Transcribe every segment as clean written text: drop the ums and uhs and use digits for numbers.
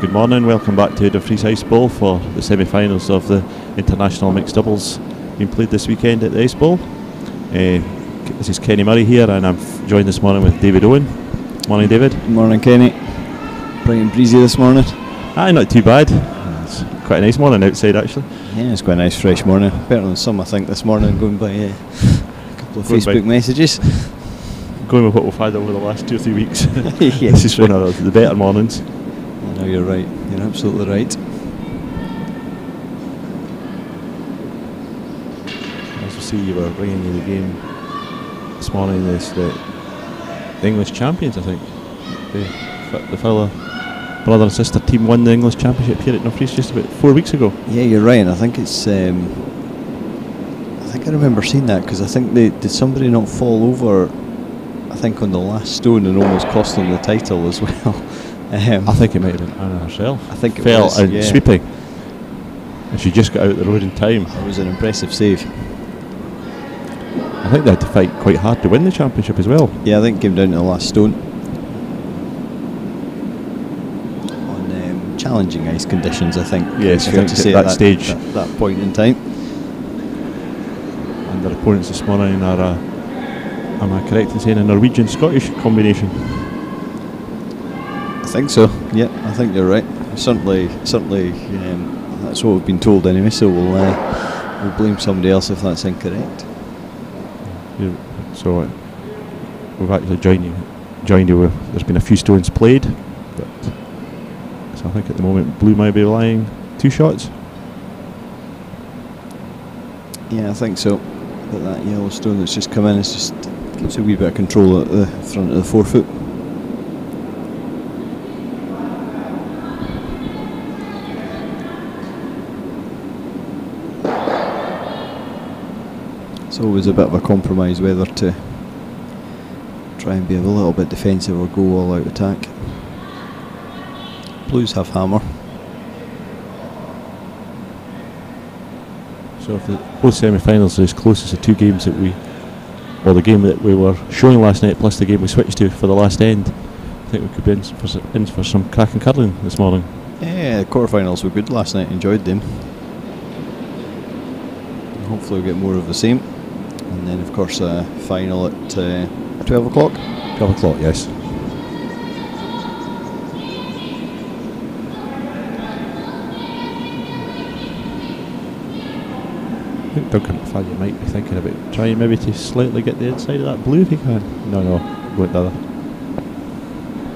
Good morning, welcome back to Dumfries Ice Bowl for the semi-finals of the International Mixed Doubles being played this weekend at the Ice Bowl. This is Kenny Murray here, and I'm joined this morning with David Owen. Morning, David. Morning, Kenny. Bright and breezy this morning. Aye, not too bad. It's quite a nice morning outside, actually. Yeah, it's quite a nice fresh morning. Better than some, I think, this morning, going by a couple of Facebook messages. Going with what we've had over the last 2 or 3 weeks. Yeah, this is one of the better mornings. No, you're right. You're absolutely right. As you see, you were bringing you the game this morning. This the English champions, I think. The fellow brother and sister team won the English championship here at Dumfries just about 4 weeks ago. Yeah, you're right. I think it's. I think I remember seeing that because I think did somebody not fall over? I think on the last stone and almost cost them the title as well. I think it might have been Anna herself. I think it fell was, out yeah. sweeping, and she just got out the road in time. It was an impressive save. I think they had to fight quite hard to win the championship as well. Yeah, I think it came down to the last stone. On challenging ice conditions, I think. Yes, fair to say at that stage. That point in time. And their opponents this morning are, am I correct in saying, a Norwegian-Scottish combination? I think so. Yeah, I think you're right. Certainly, that's what we've been told anyway. So we'll blame somebody else if that's incorrect. Yeah, so we've actually joined you with. There's been a few stones played, but so I think at the moment Blue might be relying 2 shots. Yeah, I think so. But that yellow stone that's just come in is just gives a wee bit of control at the front of the forefoot. It's always a bit of a compromise whether to try and be a little bit defensive or go all out attack. Blues have hammer. So if both semi-finals are as close as the 2 games that the game that we were showing last night plus the game we switched to for the last end, I think we could be in for some cracking curling this morning. Yeah, the quarterfinals were good last night, enjoyed them. Hopefully we'll get more of the same. And then of course a final at 12 o'clock. 12 o'clock, yes. I think Duncan McFadden, you might be thinking about trying maybe to slightly get the inside of that blue if he can. No, go the other.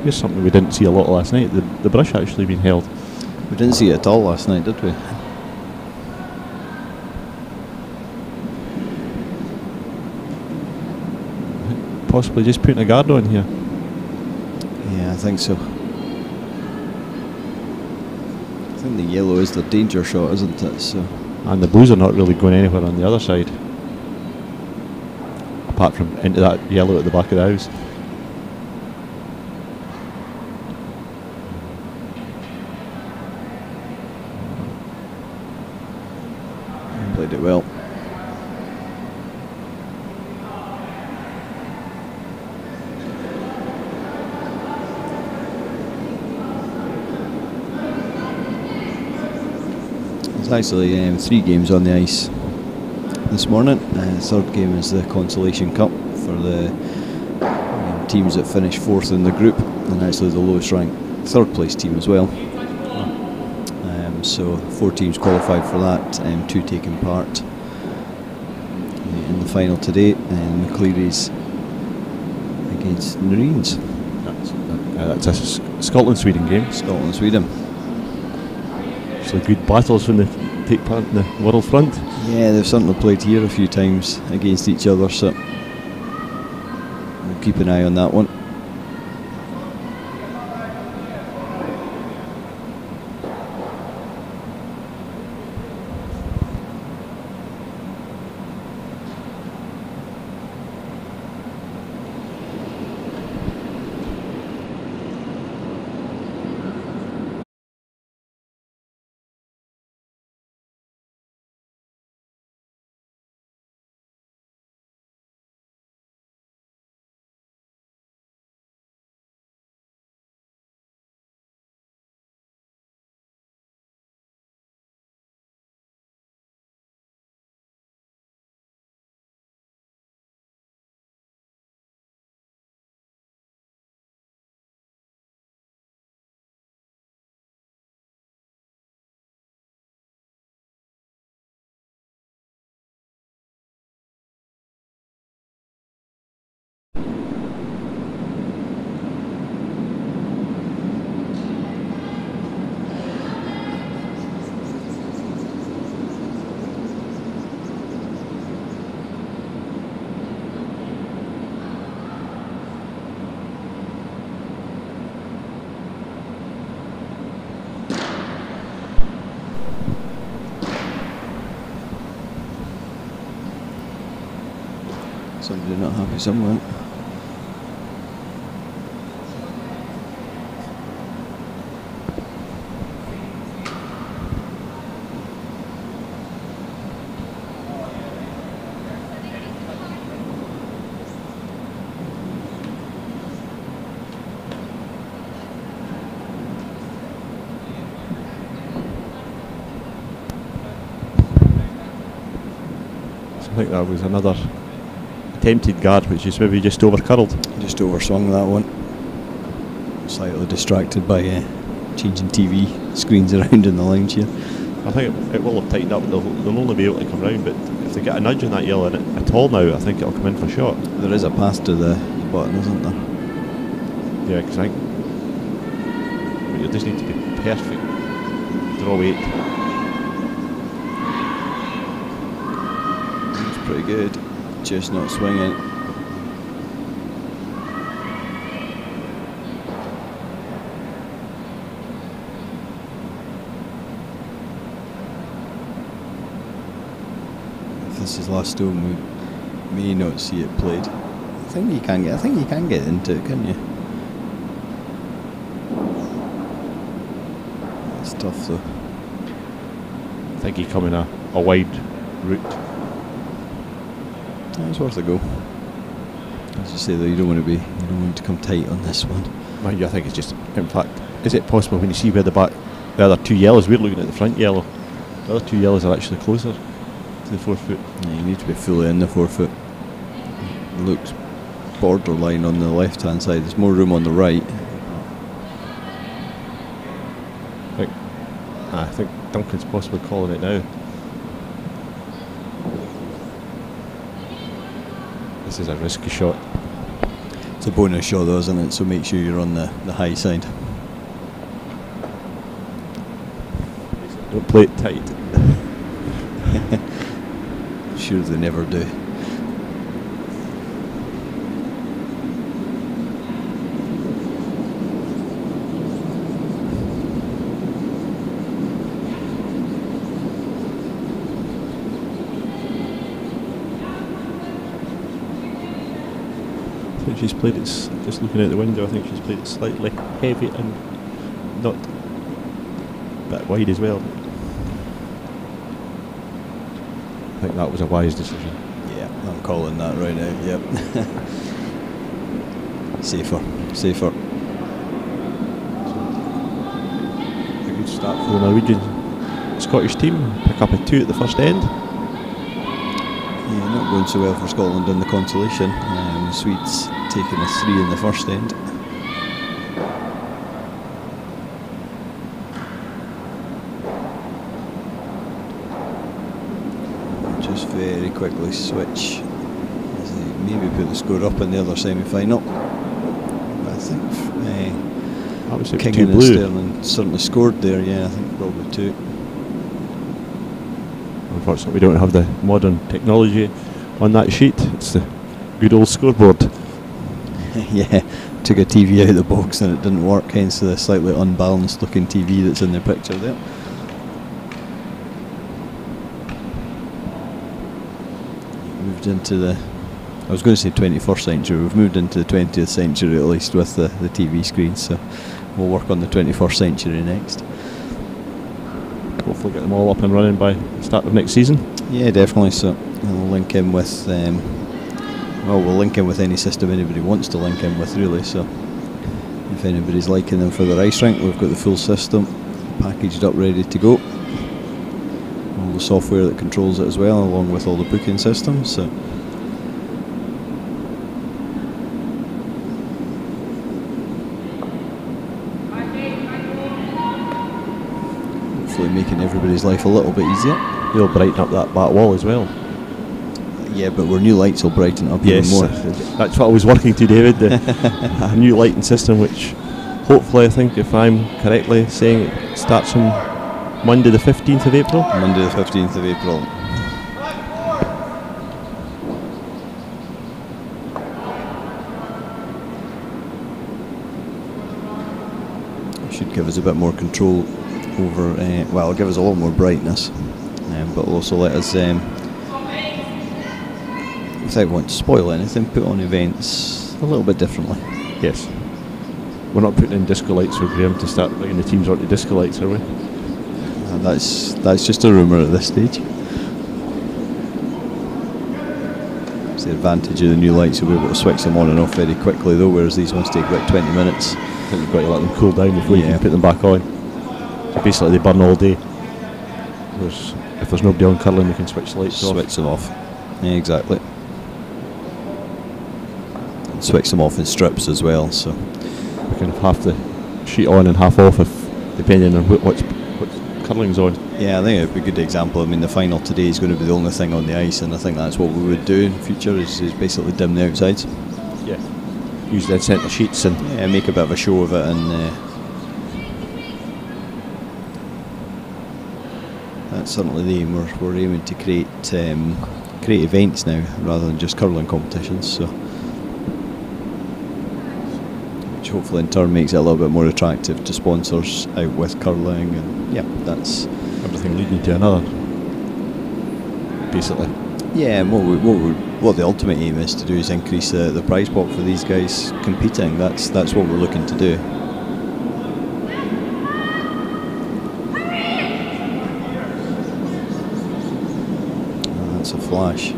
Here's something we didn't see a lot last night, the brush actually being held. We didn't see it at all last night, did we? Possibly just putting a guard on here. Yeah, I think so. I think the yellow is the danger shot, isn't it? So. And the Blues are not really going anywhere on the other side, apart from into that yellow at the back of the house. Played it well. There's actually 3 games on the ice this morning. The third game is the Consolation Cup for the teams that finish 4th in the group, and actually the lowest ranked 3rd place team as well. So 4 teams qualified for that, 2 taking part in the final today, and McCleary's against Marines. That's a Scotland-Sweden game. Scotland-Sweden. Actually good battles when they take part in the world front. Yeah, they've certainly played here a few times against each other, so we'll keep an eye on that one. Somebody not happy somewhere. I think that was another attempted guard, which is maybe just over curled. Just overswung that one. Slightly distracted by changing TV screens around in the lounge here. I think it will have tightened up. They'll only be able to come round, but if they get a nudge on that yellow in it at all now, I think it'll come in for shot. There is a pass to the button, isn't there? Yeah, because I think you just need to be perfect. Draw weight. It's pretty good. Just not swinging. If this is last stone, we may not see it played. I think you can get into it, can you? It's tough though. I think he come in a wide route. It's worth a go. As you say though, you don't want to come tight on this one. Mind you, I think it's just, in fact, is it possible when you see where the other two yellows, we're looking at the front yellow, the other two yellows are actually closer to the 4 foot. Yeah, you need to be fully in the 4 foot. It looks borderline on the left hand side. There's more room on the right. I think Duncan's possibly calling it now. This is a risky shot. It's a bonus shot though, isn't it? So make sure you're on the high side. Don't play it tight. Sure they never do. I think she's played it, just looking out the window, I think she's played it slightly heavy and not a bit wide as well. I think that was a wise decision. Yeah, I'm calling that right now, yep. Safer. A good start for the Norwegian Scottish team, pick up a 2 at the first end. Yeah, not going so well for Scotland in the consolation. The Swedes taking a 3 in the first end. Just very quickly switch as they maybe put the score up in the other semi-final. But I think Kingan and Stirling certainly scored there, yeah, I think probably 2. Unfortunately, we don't have the modern technology on that sheet. It's the good old scoreboard. Yeah, took a TV out of the box and it didn't work, hence the slightly unbalanced looking TV that's in the picture there. Moved into the, I was going to say 21st century, we've moved into the 20th century at least with the TV screens, so we'll work on the 21st century next. Hopefully get them all up and running by the start of next season. Yeah, definitely. So we'll link in with we'll link in with any system anybody wants to link in with, really. So if anybody's liking them for their ice rink, we've got the full system packaged up, ready to go. All the software that controls it as well, along with all the booking systems. So hopefully making everybody's life a little bit easier. They'll brighten up that back wall as well. Yeah, but our new lights will brighten it up even more. That's what I was working to, David. A new lighting system, which hopefully, I think, if I'm correctly saying, it starts on Monday the 15th of April. Monday the 15th of April. Should give us a bit more control over, well, it'll give us a lot more brightness, but will also let us without wanting to spoil anything, put on events a little bit differently. Yes. We're not putting in disco lights for Graham to start bringing the teams onto disco lights, are we? That's just a rumour at this stage. It's the advantage of the new lights, you'll be able to switch them on and off very quickly though, whereas these ones take about 20 minutes. I think you've got to let them cool down before you can put them back on. So basically they burn all day. If there's nobody on curling, we can switch the lights off. Switch them off. Yeah, exactly. And switch them off in strips as well, so we can have half the sheet on and half off, depending on what curling's on. Yeah, I think it'd be a good example. I mean, the final today is going to be the only thing on the ice, and I think that's what we would do in future is basically dim the outsides. Yeah. Use the centre sheets and make a bit of a show of it, and that's certainly the aim. We're aiming to create events now rather than just curling competitions. So, which hopefully in turn makes it a little bit more attractive to sponsors out with curling, and yeah, that's everything leading to another, basically. Yeah, and what the ultimate aim is to do is increase the prize pot for these guys competing. That's what we're looking to do. Oh, that's a flash.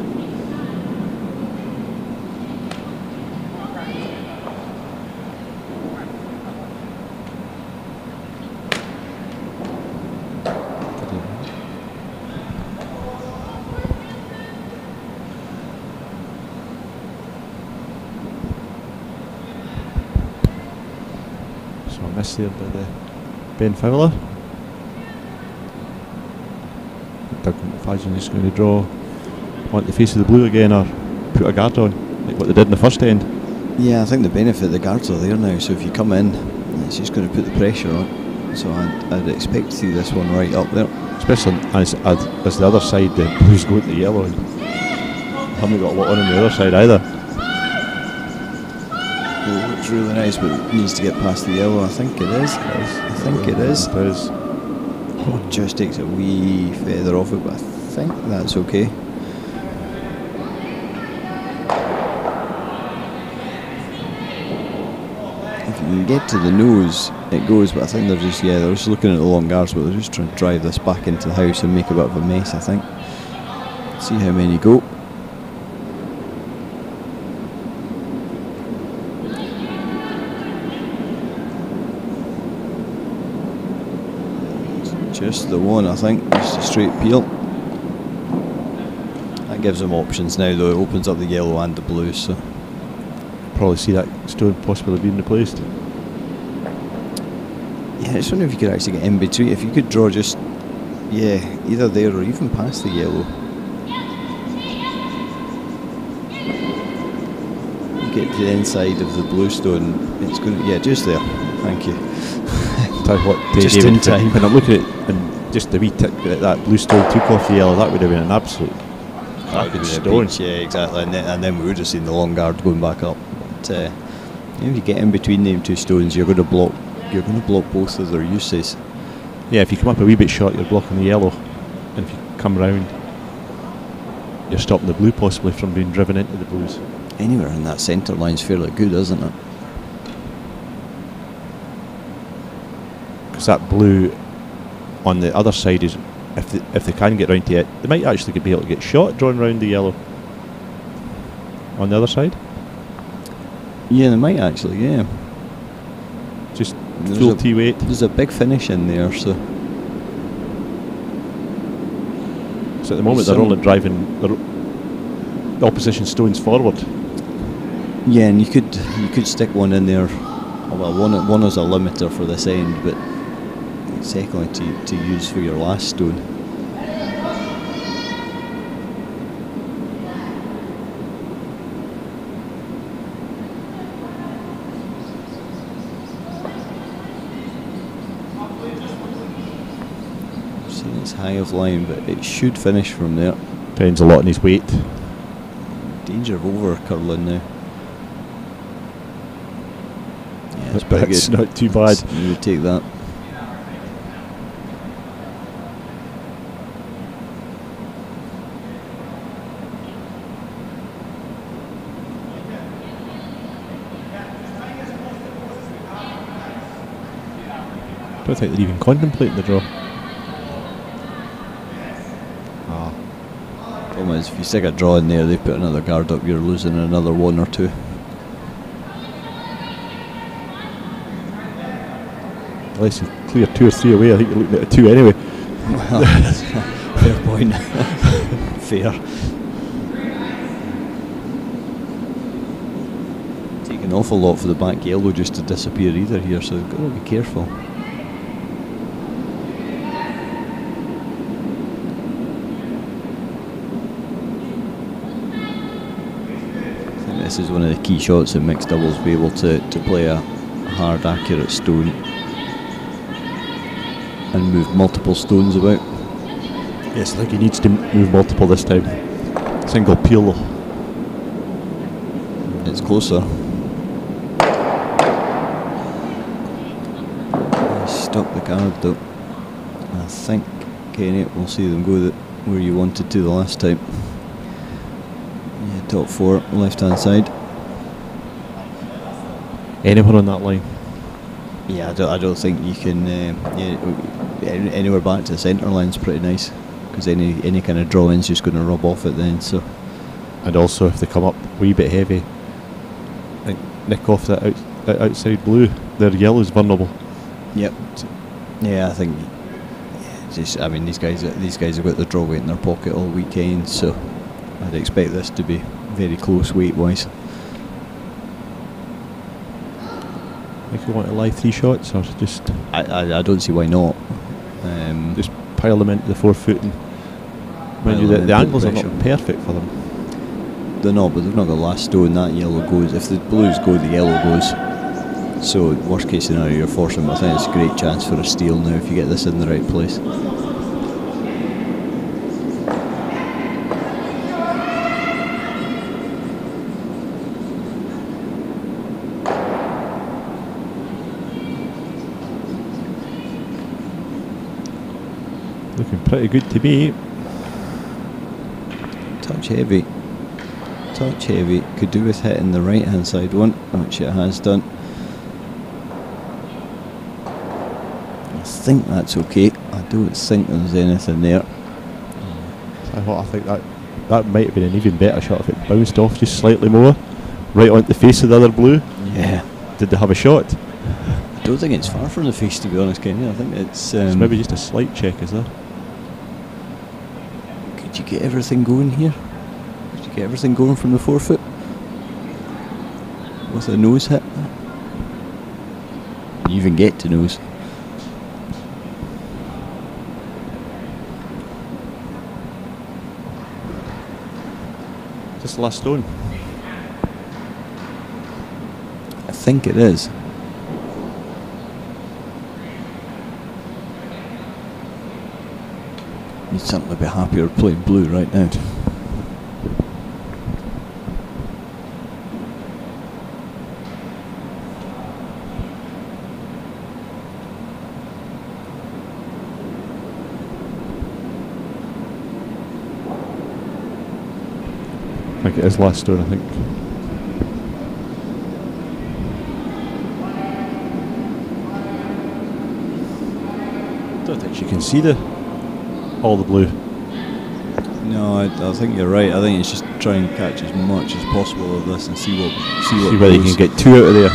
There by the Ben Fowler. Fajan just going to draw want the face of the blue again or put a guard on like what they did in the first end. Yeah, I think the benefit the guards are there now, so if you come in it's just going to put the pressure on, so I'd expect to see this one right up there, especially as the other side the blues go to the yellow and haven't got a lot on the other side either. Looks really nice, but it needs to get past the yellow. I think it is. I think it is. It is. Oh, it just takes a wee feather off it, but I think that's okay. If you can get to the nose, it goes, but I think they're just looking at the long guards, but they're just trying to drive this back into the house and make a bit of a mess, I think. See how many go. Just the one, I think, just a straight peel. That gives them options now, though. It opens up the yellow and the blue, so probably see that stone possibly being replaced. Yeah, I just wonder if you could actually get in between. If you could draw just, either there or even past the yellow. You get to the inside of the blue stone, it's going to, just there. Thank you. Tell you what, just David, in time. When I'm looking at it, and just the wee tick that blue stone took off the yellow, that would have been an absolute stone. Yeah, exactly. And then we would have seen the long guard going back up. But if you get in between them two stones, you're going to block both of their uses. Yeah, if you come up a wee bit short, you're blocking the yellow, and if you come round, you're stopping the blue possibly from being driven into the blues. Anywhere in that centre line's fairly good, isn't it? That blue on the other side is, if they can get round to it, they might actually be able to get shot drawn round the yellow on the other side. Yeah, they might actually. Yeah, just full T-weight. There's a big finish in there, so at the moment they're only driving the opposition stones forward. Yeah, and you could stick one in there. Well, one is a limiter for this end, but secondly to use for your last stone. See, it's high of line, but it should finish from there. Depends a lot on his weight. Danger of over curling now. Yeah, it's pretty good. Not too bad. You would take that. don't think they're even contemplating the draw. Problem is, if you stick a draw in there, they put another guard up, you're losing another 1 or 2. Unless you clear 2 or 3 away, I think you're looking at a 2 anyway. Well, fair point. Fair. Take an awful lot for the back yellow just to disappear either here, so you've got to be careful. I think this is one of the key shots in mixed doubles, be able to play a hard, accurate stone and move multiple stones about. Yes, I think he needs to move multiple this time. Single peel. It's closer. Stuck the guard though. I think Kenny will see them go where you wanted to the last time. Yeah, top 4, left hand side. Anyone on that line? Yeah, I don't think you can. Anywhere back to the centre line's pretty nice, because any kind of draw-in's just going to rub off it then. So, and also if they come up a wee bit heavy, like nick off that outside blue, their yellow's vulnerable. Yep. Yeah, I think. I mean, these guys have got the draw weight in their pocket all weekend, so I'd expect this to be very close weight-wise. If you want to lie 3 shots, or just I don't see why not. Just pile them into the 4 foot, and mind you, the angles are not perfect for them. They're not, but they've not got last stone. That yellow goes. If the blues go, the yellow goes. So worst case scenario, you're forcing. But I think it's a great chance for a steal now if you get this in the right place. Looking pretty good to me. Touch heavy. Touch heavy. Could do with hitting the right hand side one, which it has done. I think that's okay. I don't think there's anything there. I think that might have been an even better shot if it bounced off just slightly more, right onto the face of the other blue. Yeah. Did they have a shot? I don't think it's far from the face, to be honest, Kenny. I think it's maybe just a slight check, is there? Could you get everything going here? Could you get everything going from the 4 foot? With a nose hit? You even get to nose. Just the last stone. I think it is. You'd certainly be happier playing blue right now. I think it is last stone, I think. Don't think she can see all the blue. No, I think you're right. I think it's just try and catch as much as possible of this and see whether you can get 2 out of there.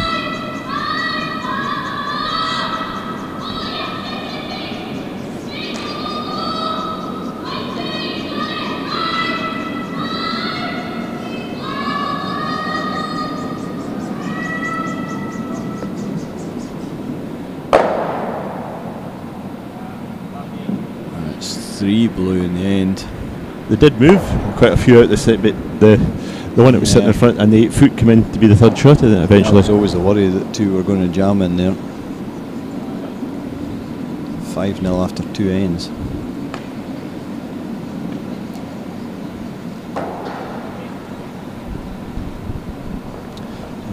It's 3 blue in the end. They did move quite a few out the set, but the one that was sitting in front and the 8 foot came in to be the third shot, and eventually. There's always the worry that 2 were going to jam in there. 5-0 after 2 ends.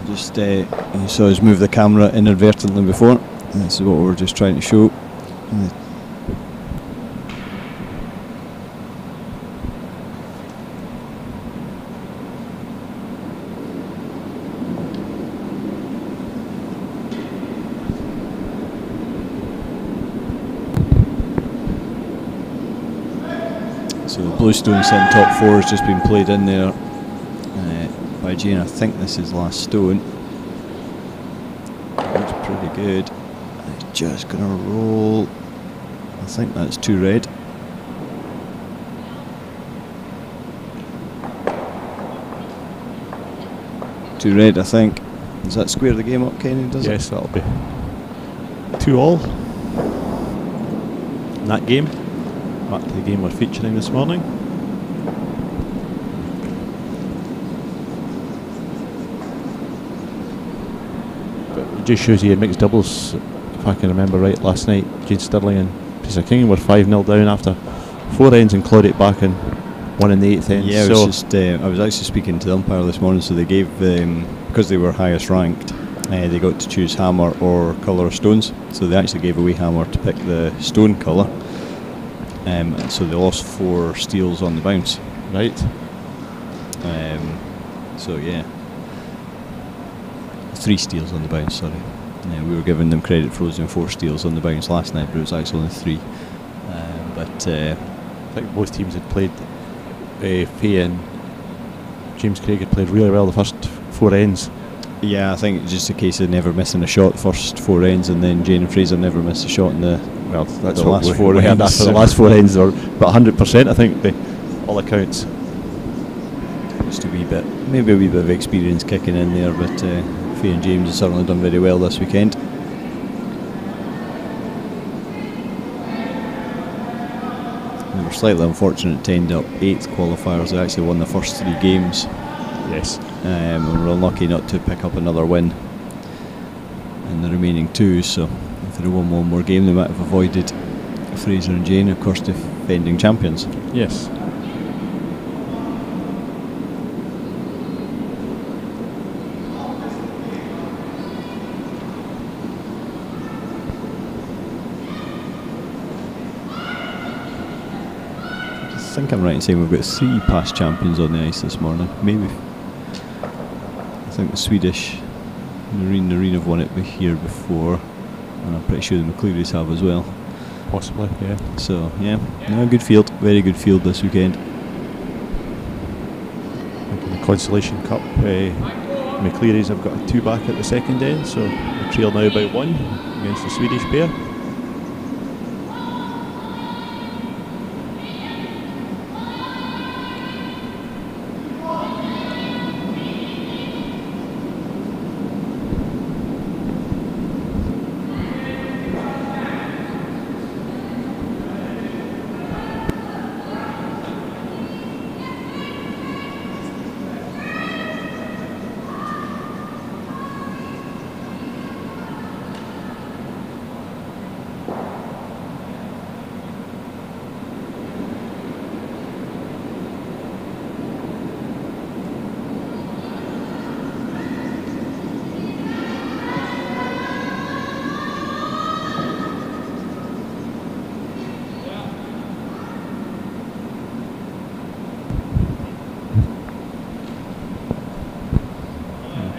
Just you saw us move the camera inadvertently before. This is what we're just trying to show. So the Bluestone Sin top 4 has just been played in there by Jane. I think this is last stone. Looks pretty good. It's just going to roll. I think that's 2 red. Two red, I think. Does that square the game up, Kenny? Does yes, that'll be 2-all. In that game. Back to the game we're featuring this morning. But it just shows you mixed doubles, if I can remember right, last night. Jane Stirling and Kingan were 5-0 down after 4 ends and clawed it back and won in the 8th end. Yeah, I was actually speaking to the umpire this morning, so they gave, because they were highest ranked, they got to choose hammer or colour of stones. So they actually gave away hammer to pick the stone colour. So they lost 4 steals on the bounce. Right. So yeah, 3 steals on the bounce, sorry. We were giving them credit for losing 4 steals on the bounce last night, but it was actually only 3. I think both teams had played. Faye and James Craig had played really well the first 4 ends. Yeah, I think it's just a case of never missing a shot the first 4 ends, and then Jane and Fraser never missed a shot in the that's the last 4 we ends. heard after the last 4 ends, or about 100%, I think, by all accounts. Just maybe a wee bit of experience kicking in there, but Faye and James have certainly done very well this weekend. They were slightly unfortunate to end up 8th qualifiers. They actually won the first 3 games. Yes. And were unlucky not to pick up another win in the remaining 2, so if they'd won one more game they might have avoided Fraser and Jane, of course, defending champions. Yes. I think I'm right in saying we've got 3 past champions on the ice this morning, maybe. I think the Swedish Marine have won it here before, and I'm pretty sure the McClearys have as well. Possibly, yeah. So yeah, no, good field, very good field this weekend. In the Consolation Cup, McClearys have got a 2 back at the second end, so the trail now by 1 against the Swedish pair.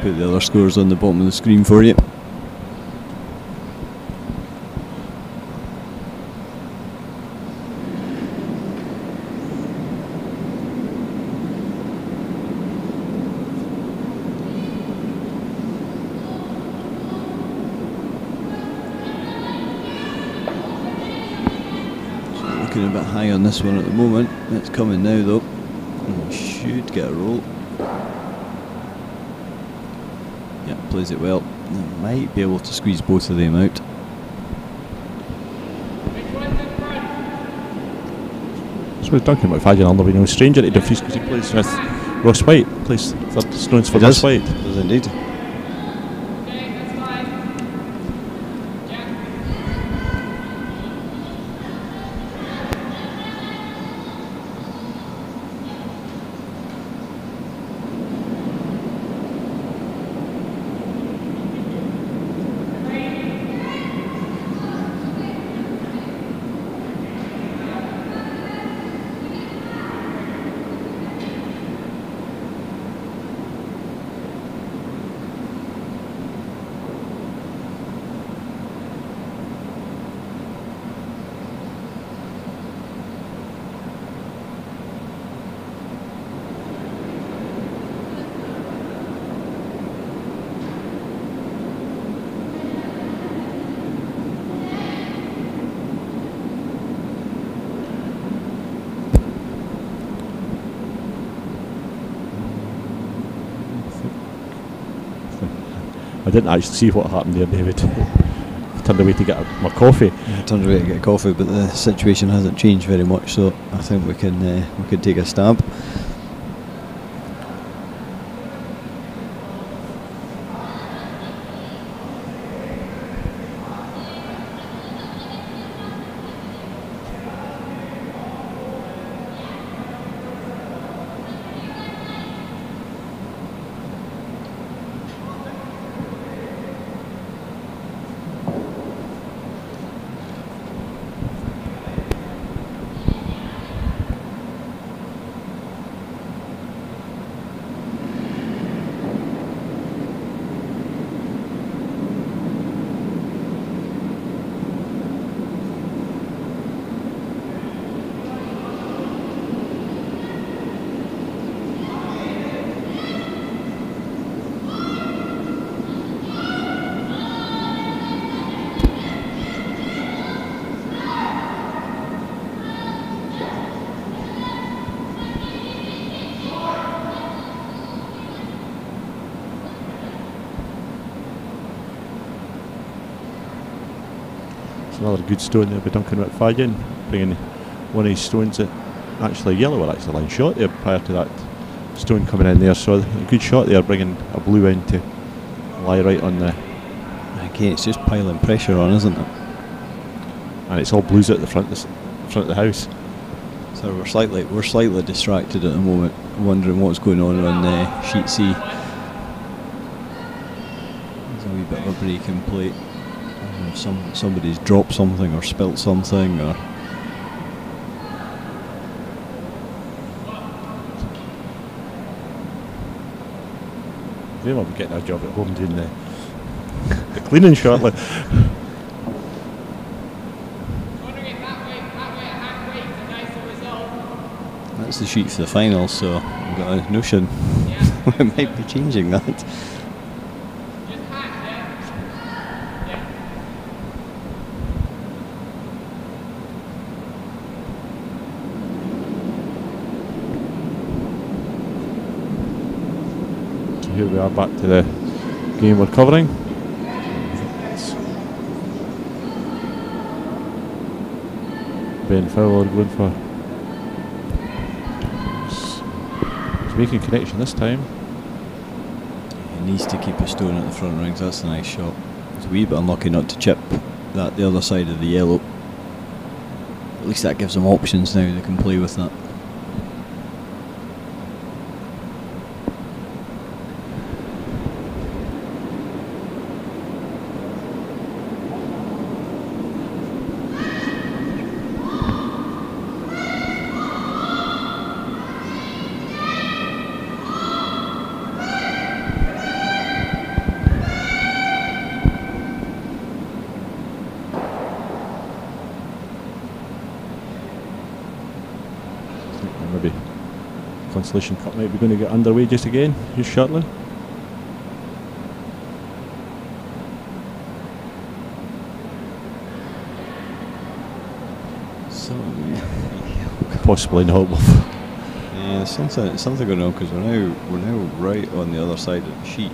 Put the other scores on the bottom of the screen for you. So looking a bit high on this one at the moment. It's coming now though. And we should get a roll. Plays it well. They might be able to squeeze both of them out. So Duncan McFadden will be no stranger to Dumfries because he plays with Ross White, plays third stones for Ross White. Does indeed. didn't actually see what happened there, David. Turned away to get my coffee. I turned away to get coffee, but the situation hasn't changed very much, so I think we can take a stab. Another good stone there by Duncan McFadden, bringing one of his stones that actually yellow or actually line shot there prior to that stone coming in there. So a good shot there, bringing a blue in to lie right on the. Again, it's just piling pressure on, isn't it? And it's all blues at the front of the house. So we're slightly distracted at the moment, wondering what's going on sheet C. There's a wee bit of a break in plate. Somebody's dropped something or spilt something, or they will be getting a job at home doing the cleaning shortly. That's the sheet for the final, so I've got a notion we might be changing that. Here we are back to the game we're covering. Ben Fowler going for. He's making connection this time. He needs to keep a stone at the front rings. That's a nice shot. It's a wee bit unlucky not to chip that the other side of the yellow. At least that gives them options now. They can play with that. Consolation Cup might be going to get underway just again, just shortly. Possibly not. Yeah, there's something going on because we're now right on the other side of the sheet.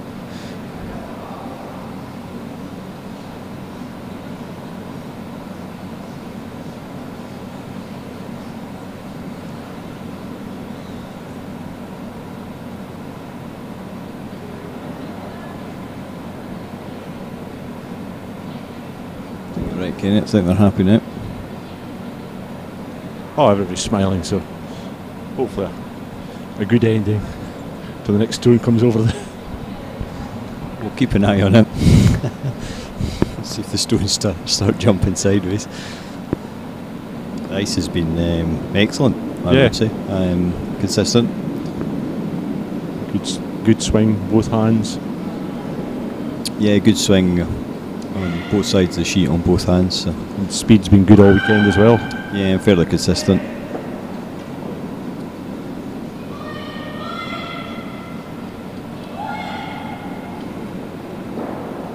Right, Kenneth, I think they're happy now. Oh, everybody's smiling, so hopefully a good ending till the next stone comes over there. We'll keep an eye on it. See if the stones start jumping sideways. The ice has been excellent, I would say. Consistent. Good swing, both hands. Yeah, good swing on both sides of the sheet on both hands. So. And speed's been good all weekend as well. Yeah, fairly consistent.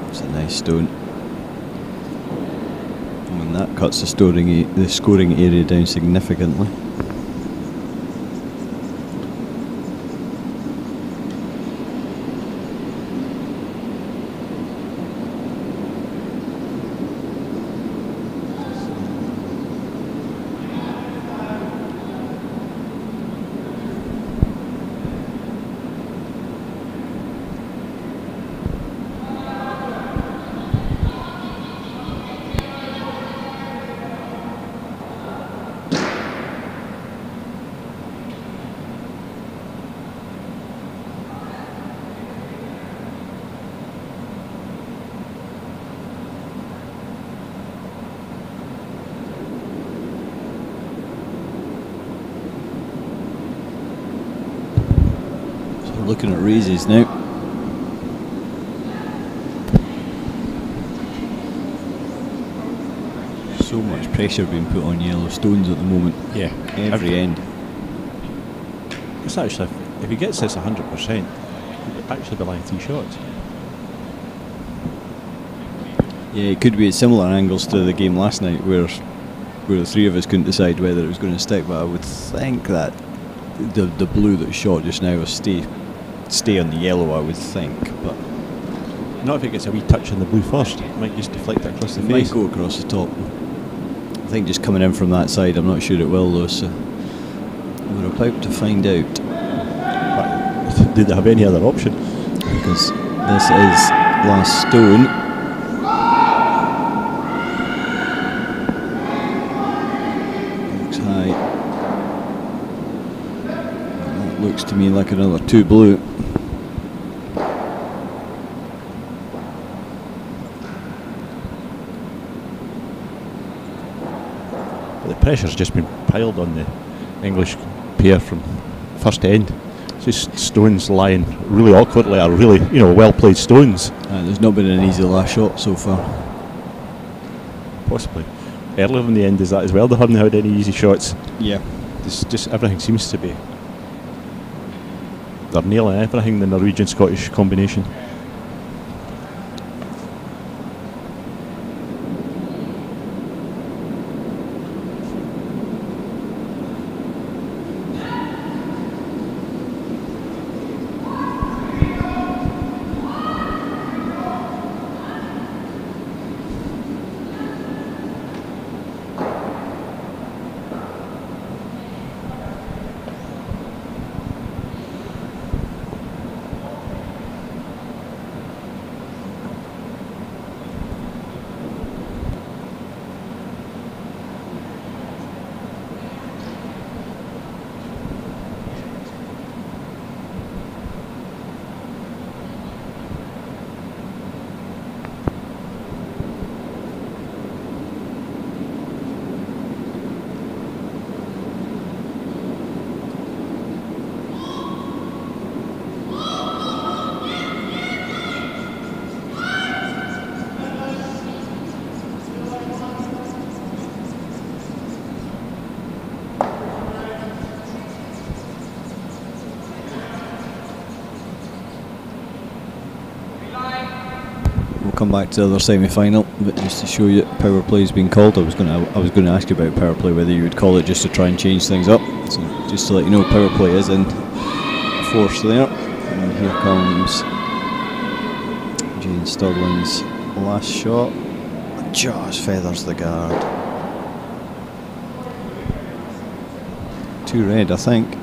It's a nice stone. And that cuts the scoring area down significantly. looking at raises now. So much pressure being put on yellow stones at the moment. Yeah, Every end. It's actually, if he gets this 100%, he'd actually be lying 3 shots. Yeah, it could be at similar angles to the game last night where the three of us couldn't decide whether it was going to stick, but I would think that the blue that shot just now will stay on the yellow, I would think. But not if it gets a wee touch on the blue first. It might just deflect it across the it face. might go across the top. I think just coming in from that side, I'm not sure it will though, so we're about to find out. But did they have any other option? Because this is last stone. Looks high. That looks to me like another 2 blue. But the pressure's just been piled on the English pair from first to end. It's just stones lying really awkwardly, are really, well played stones. There's not been an easy last shot so far. Possibly. Earlier in the end is that as well. They haven't had any easy shots. Yeah. Just everything seems to be. They're nailing everything, the Norwegian-Scottish combination. Come back to the other semi-final, but just to show you power play has been called. I was going to ask you about power play, whether you would call it just to try and change things up. So just to let you know, power play is in force there, and here comes Jane Stirling's last shot. Just feathers the guard. 2 red, I think.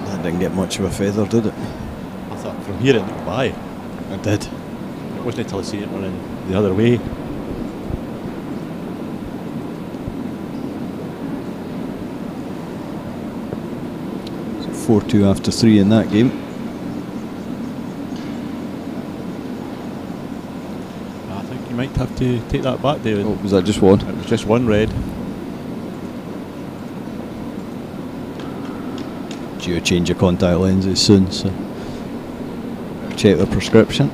That didn't get much of a feather, did it? From here it looked by. It did. It wasn't until I seen it running the other way. So 4-2 after 3 in that game. I think you might have to take that back, David. Oh, was that just one? It was just 1 red. Due a change of contact lenses soon, so check the prescription.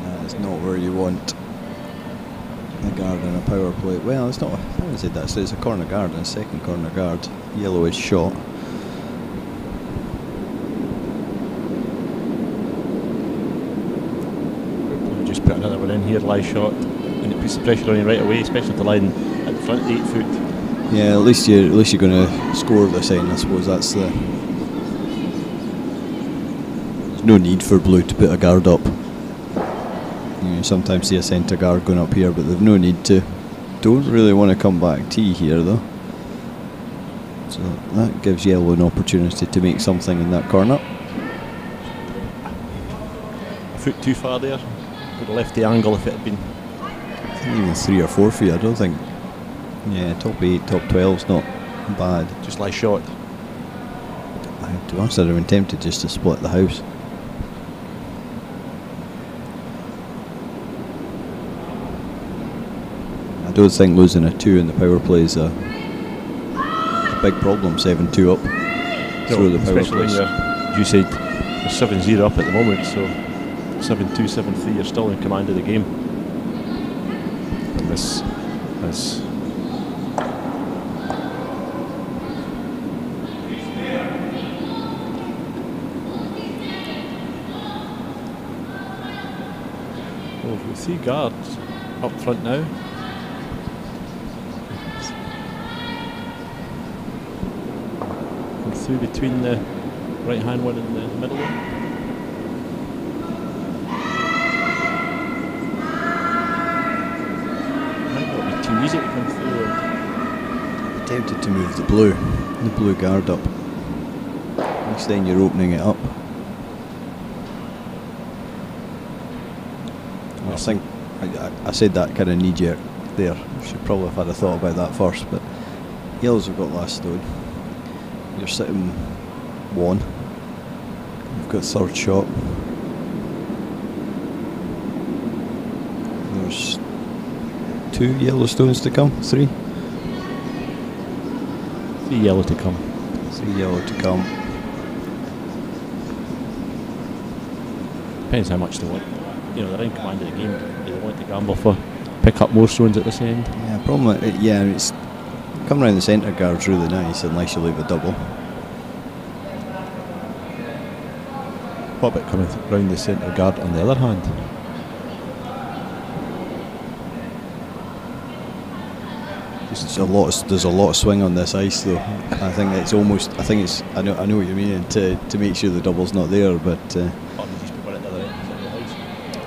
That's not where you want a guard and a power play. Well, it's not. I would say that. So it's a corner guard and a second corner guard. Yellowish shot. Just put another one in here, live shot, and it puts the pressure on you right away, especially to line at the front 8 foot. Yeah, at least you're going to score this end. I suppose that's the. There's no need for blue to put a guard up. You sometimes see a centre guard going up here, but they've no need to. Don't really want to come back T here though. So that gives yellow an opportunity to make something in that corner. A foot too far there. would have left the angle if it had been. I think even 3 or 4 feet. I don't think. Yeah, top 8, top 12's not bad. Just lie short. To be honest, I'd have been tempted just to split the house. I don't think losing a 2 in the power play is a big problem. 7-2 up through the power especially plays. when you said you're 7-0 up at the moment, so 7-2, 7-3, you're still in command of the game. And this is. Well, we see guards up front now. Come through between the right hand one and the middle one. Might not be too easy to come through. Tempted to move the blue guard up. Next then you're opening it up. I think I said that kind of knee-jerk there. Should probably have had a thought about that first, but yellows have got last stone. You're sitting 1. You've got third shot. There's 2 yellow stones to come. 3. 3 yellow to come. 3 yellow to come. Depends how much they want. You know, they're in command of the game. Do they want to gamble for pick up more stones at this end? Yeah, problem. Yeah, it's come around the centre guard's really nice unless you leave a double. What about coming round the centre guard on the other hand? There's a lot of swing on this ice though. I think it's almost. I think it's. I know what you mean to make sure the double's not there, but.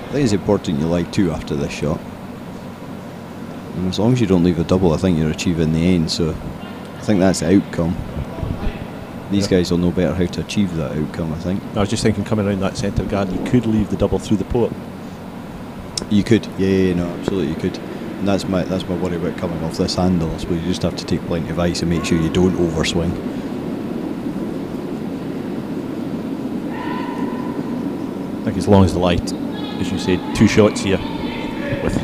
I think it's important you lie 2 after this shot. And as long as you don't leave a double, I think you're achieving the end. So I think that's the outcome. These guys will know better how to achieve that outcome, I think. I was just thinking, coming around that centre guard, you could leave the double through the port. You could, yeah, no, absolutely you could. And that's my worry about coming off this handle. I suppose you just have to take plenty of ice and make sure you don't overswing. I think as long as the light, as you said, 2 shots here with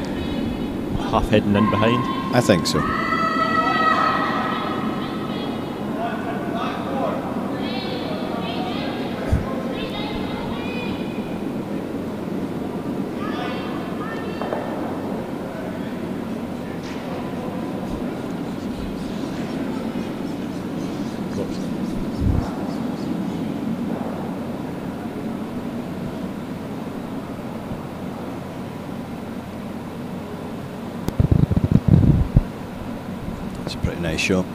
half heading in behind. I think so. Nice shot.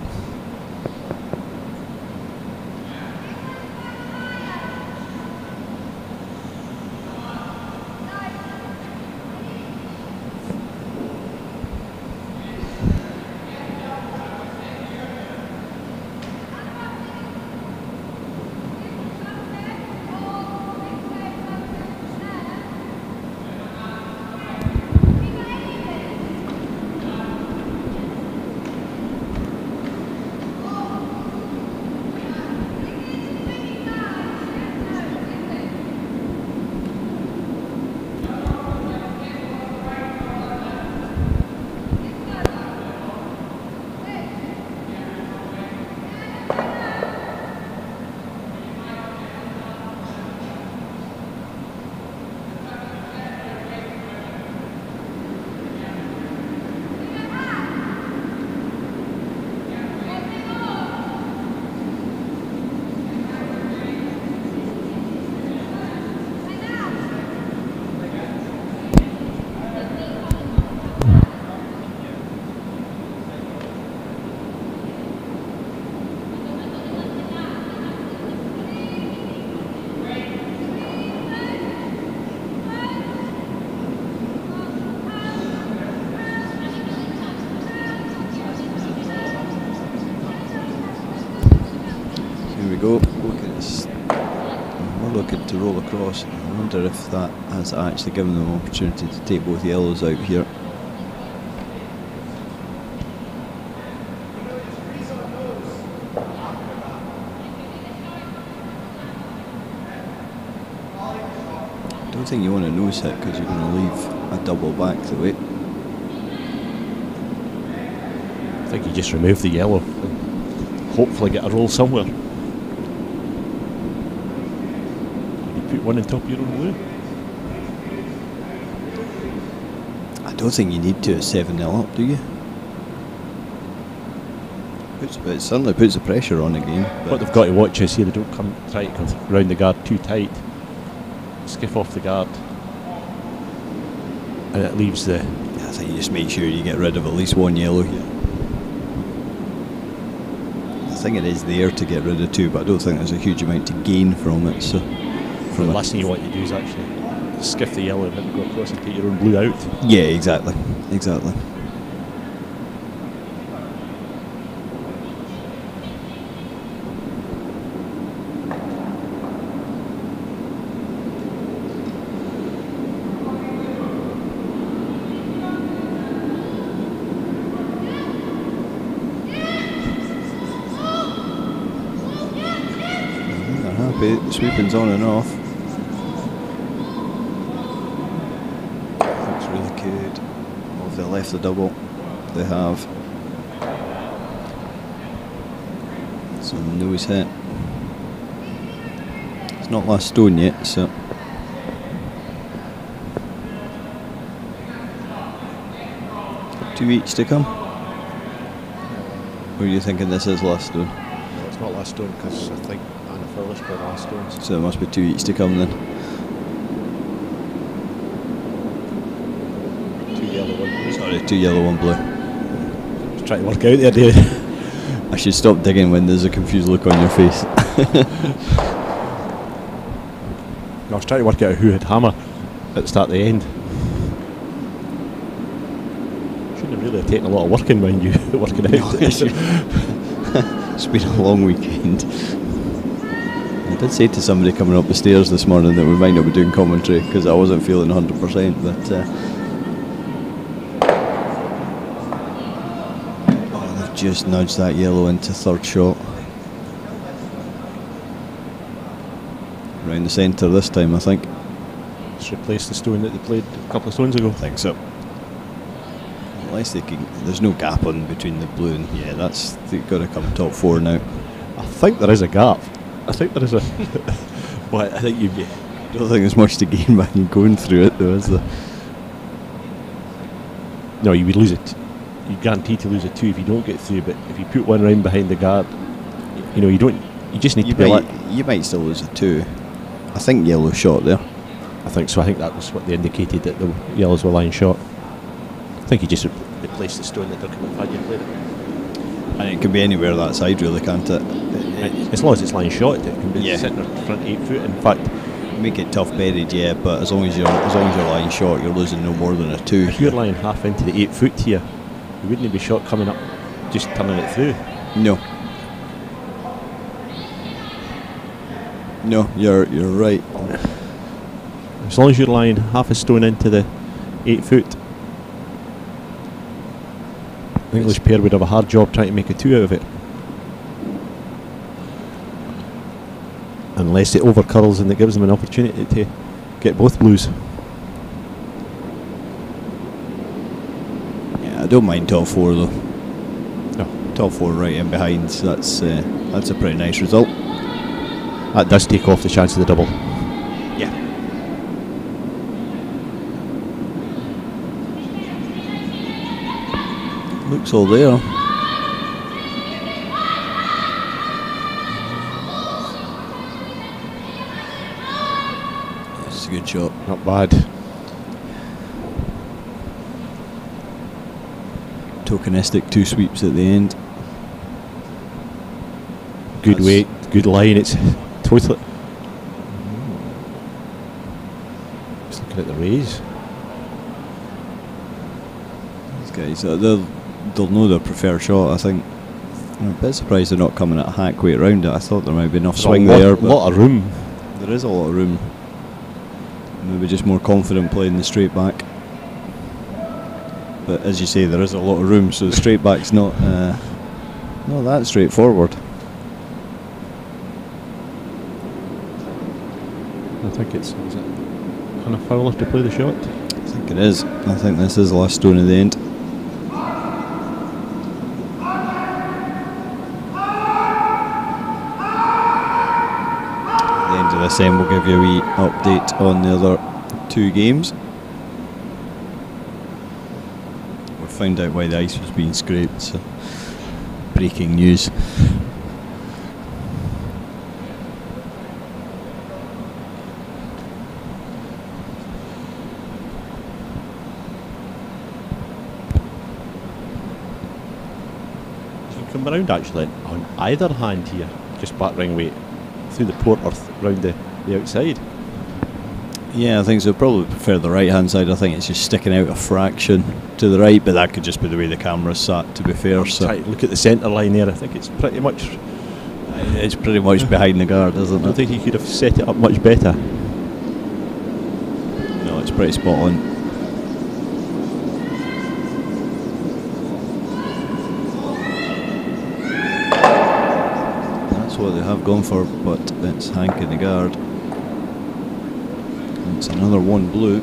across. I wonder if that has actually given them an opportunity to take both yellows out here. I don't think you want a nose hit because you're going to leave a double back the way. I think you just remove the yellow and hopefully get a roll somewhere. You put one on top of your own blue. I don't think you need to at 7-0 up, do you? It certainly puts the pressure on the game. What they've got to watch is here they don't try to come round the guard too tight. Skiff off the guard. And it leaves the... I think you just make sure you get rid of at least one yellow here. I think it is there to get rid of two, but I don't think there's a huge amount to gain from it. So, the last thing you want to do is actually skiff the yellow and then go across and take your own blue out. Yeah, exactly. Exactly. The sweeping's on and off. Looks really good. Well, if they left the double, they have. Some nose hit. It's not last stone yet, so. Two each to come. Or are you thinking this is last stone? No, it's not last stone because I think last stones. So there must be two each to come then. Two yellow, one blue. Sorry, two yellow, one blue. Just trying to work out the idea. I should stop digging when there's a confused look on your face. I was trying to work out who had hammer at the start of the end. Shouldn't have really taken a lot of working, mind you, working out. No, it's been a long weekend. I did say to somebody coming up the stairs this morning that we might not be doing commentary because I wasn't feeling 100%, but oh, they've just nudged that yellow into third shot. Around the centre this time, I think. Just replace the stone that they played a couple of stones ago. I think so. Unless they can, there's no gap on between the blue and yeah, they've got to come top four now. I think there is a gap. I think there is a. But I think I don't think there's much to gain by you going through it, though, is there? No, you would lose it. You guarantee to lose a two if you don't get through. But if you put one round behind the guard, you know you don't. You just need to be like. You might still lose a two. I think yellow shot there. I think so. I think that was what they indicated that the yellows were lying short. I think you just replaced the stone that they're coming had you played it. And it can be anywhere that side, really, can't it? As long as it's lying short, it can be sitting in front 8 foot. In fact, make it tough buried, yeah. But as long as you're lying short, you're losing no more than a two. If you're lying half into the 8 foot here, you wouldn't be shot coming up, just turning it through. No. No, you're right. As long as you're lying half a stone into the 8 foot, the English pair would have a hard job trying to make a two out of it. Unless it overcurls and it gives them an opportunity to get both blues. Yeah, I don't mind top four though. No. Top four right in behind, so that's a pretty nice result. That does take off the chance of the double. Yeah. Looks all there. It's a good shot. Not bad. Tokenistic two sweeps at the end. Good weight, good line. It's totally. Just looking at the raise. These guys, they'll know their preferred shot. I think. I'm a bit surprised they're not coming at a hack weight around it. I thought there might be enough swing there. A lot of room. There is a lot of room. maybe just more confident playing the straight back. But as you say, there is a lot of room, so the straight back's not that straightforward. I think is it kind of Fowler to play the shot? I think it is. I think this is the last stone at the end. At the end of this end, we'll give you a wee update on the other 2 games. We found out why the ice was being scraped, so breaking news. Come around actually on either hand here, just back ring weight through the port or round the outside. Yeah, I think so. Probably prefer the right hand side. I think it's just sticking out a fraction to the right, but that could just be the way the camera's sat, to be fair. So Look at the centre line there. I think it's pretty much behind the guard, isn't I don't it? think he could have set it up much better. No, it's pretty spot on. What they have gone for, but it's Hank in the guard. And it's another 1 blue.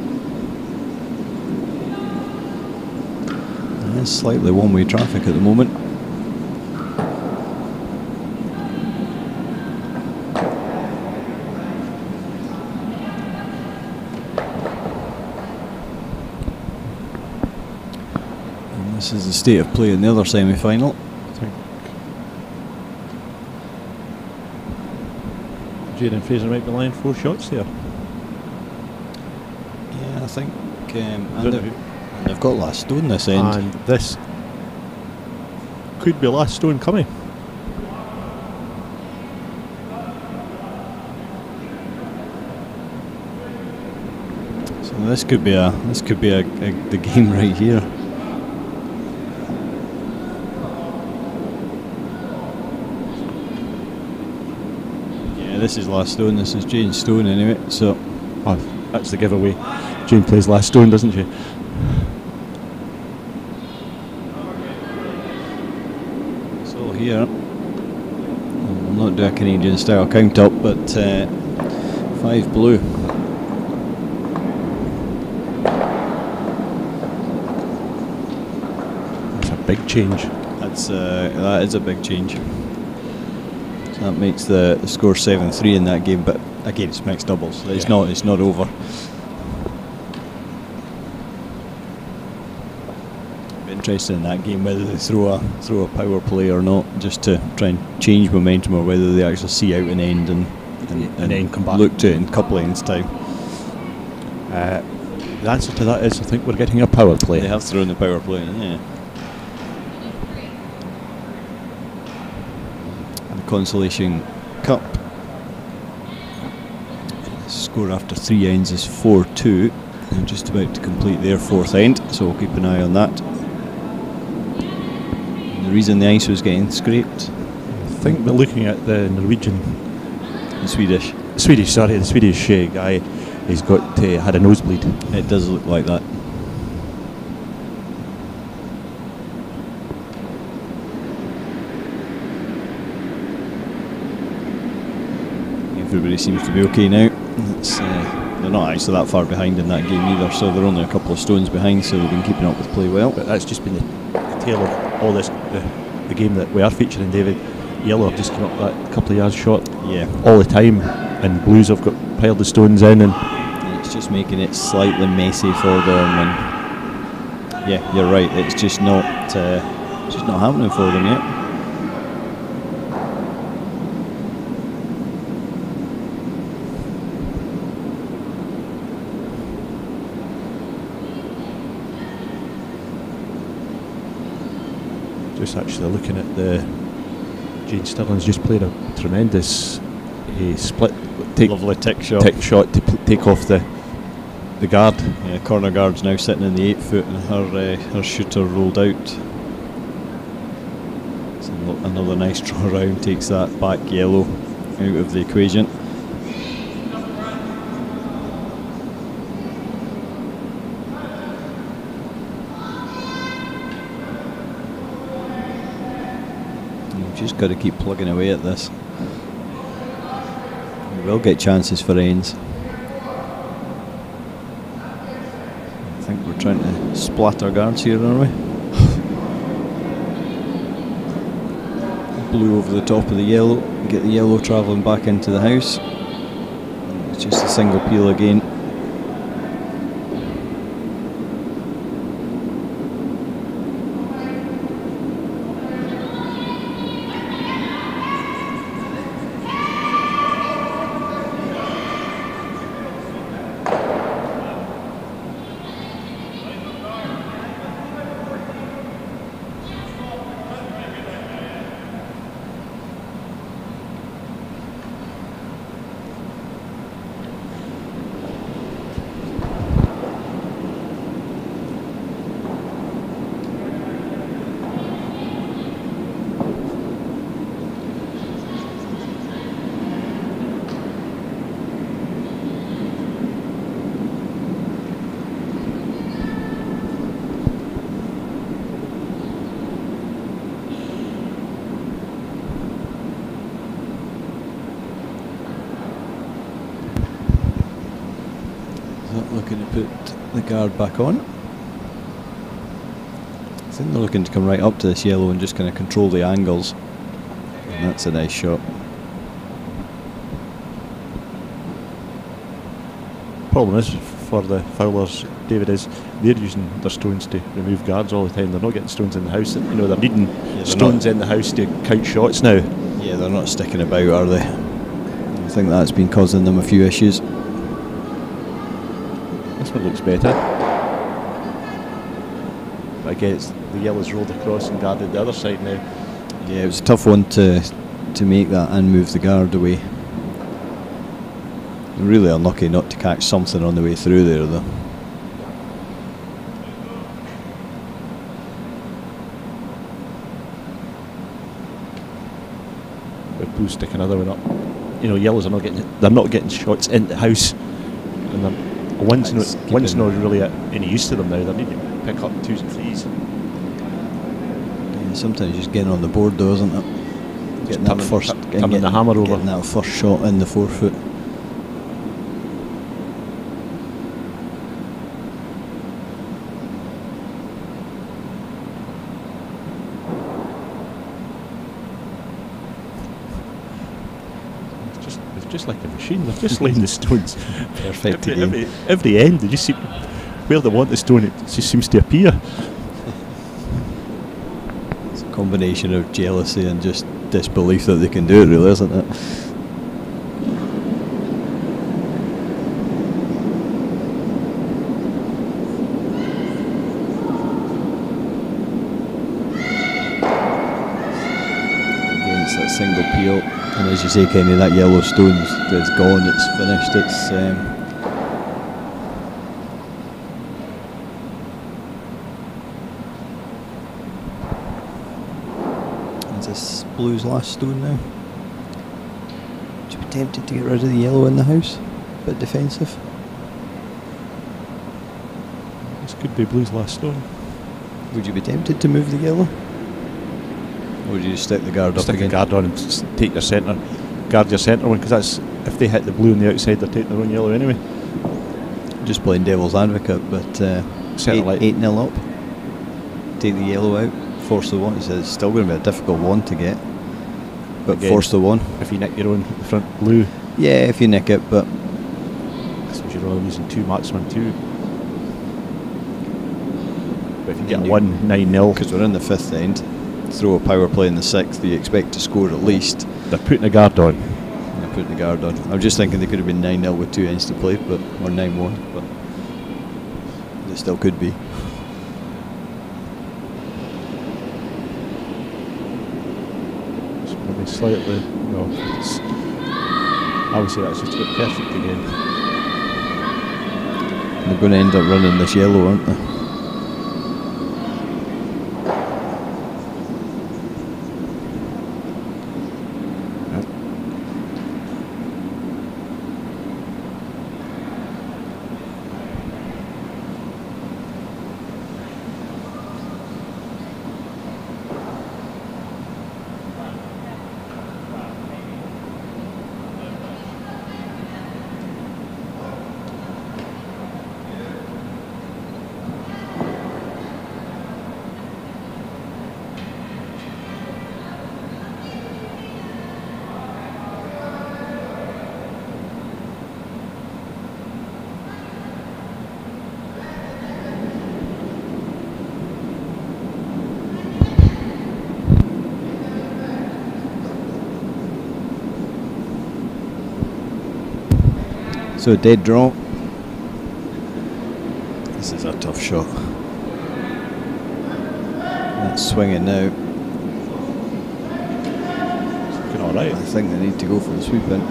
And it's slightly one-way traffic at the moment. And this is the state of play in the other semi-final. Jaden Fraser might be lying 4 shots there. Yeah, I think. And they've got last stone this end. And this could be last stone coming. So this could be the game right here. This is last stone, this is Jane Stone anyway, so that's the giveaway. Jane plays last stone, doesn't she? So here, we'll not do a Canadian style count up, but 5 blue. That's a big change. That is a big change. That makes the score 7-3 in that game, but again it's mixed doubles. So it's not over. Be interested in that game whether they throw a power play or not, just to try and change momentum, or whether they actually see out an end and then come back. Look to it in a couple of ends time. The answer to that is I think we're getting a power play. They have thrown the power play, yeah. Consolation Cup. Score after 3 ends is 4-2. They're just about to complete their 4th end, so we'll keep an eye on that. And the reason the ice was getting scraped, I think we're looking at the Norwegian, the Swedish guy. He's got had a nosebleed. It does look like that. Everybody seems to be okay now. They're not actually that far behind in that game either, so they're only a couple of stones behind, so they've been keeping up with play well. But that's just been the tail of all this, the game that we are featuring. David Yellow have just come up that couple of yards short all the time, and Blues have got piled the stones in, and it's just making it slightly messy for them. And yeah, you're right, it's just not happening for them yet. Just actually looking at Jane Stirling's just played a tremendous split lovely tick shot to take off the guard. Yeah, corner guard's now sitting in the 8 foot, and her shooter rolled out. So another nice draw round takes that back yellow out of the equation. just got to keep plugging away at this. We will get chances for ends. I think we're trying to splat our guards here, aren't we? Blue over the top of the yellow, get the yellow travelling back into the house. It's just a single peel again. Looking to put the guard back on. I think they're looking to come right up to this yellow and just kind of control the angles. And that's a nice shot. Problem is for the Fowlers, David, is they're using their stones to remove guards all the time. They're not getting stones in the house. You know, they're needing stones in the house to count shots now. Yeah, they're not sticking about, are they? I think that's been causing them a few issues. This one looks better. But again, the yellow's rolled across and guarded the other side now. Yeah, it was a tough one to make that and move the guard away. Really unlucky not to catch something on the way through there, though. But Blue's stick another one up. You know, yellows are not getting shots in the house, and one's not really any use to them now. They need to pick up 2s and 3s. Yeah, sometimes just getting on the board, though, isn't it? Getting that first, turning the hammer over. Getting that first shot in the forefoot. Just like a machine, they're just laying the stones. Perfect every end, they just seem, where they want the stone, it just seems to appear. It's a combination of jealousy and just disbelief that they can do it, really, isn't it? Against that single peel. And as you say, Kenny, that yellow stone's it's gone, it's finished, is this Blue's last stone now? Would you be tempted to get rid of the yellow in the house? A bit defensive? This could be Blue's last stone. Would you be tempted to move the yellow? Or would you just stick the guard up again? Stick the guard on and just take your centre, guard your centre one, because that's, if they hit the blue on the outside, they're taking their own yellow anyway. Just playing devil's advocate, but 8-0 up. Take the yellow out, force the one. He says it's still going to be a difficult one to get, but again, force the one. If you nick your own front blue. Yeah, if you nick it, but I suppose you're only using 2, maximum 2. But if you get 1-9-0. Because we're in the 5th end. Throw a power play in the 6th, you expect to score at least. They're putting a guard on. They're putting the guard on. I'm just thinking they could have been 9-0 with 2 ends to play, or 9-1, but they still could be. It's maybe slightly, obviously that's just about perfect again. They're going to end up running this yellow, aren't they? So dead draw. This is a tough shot. That's swinging now. It's looking alright. I think they need to go for the sweep in.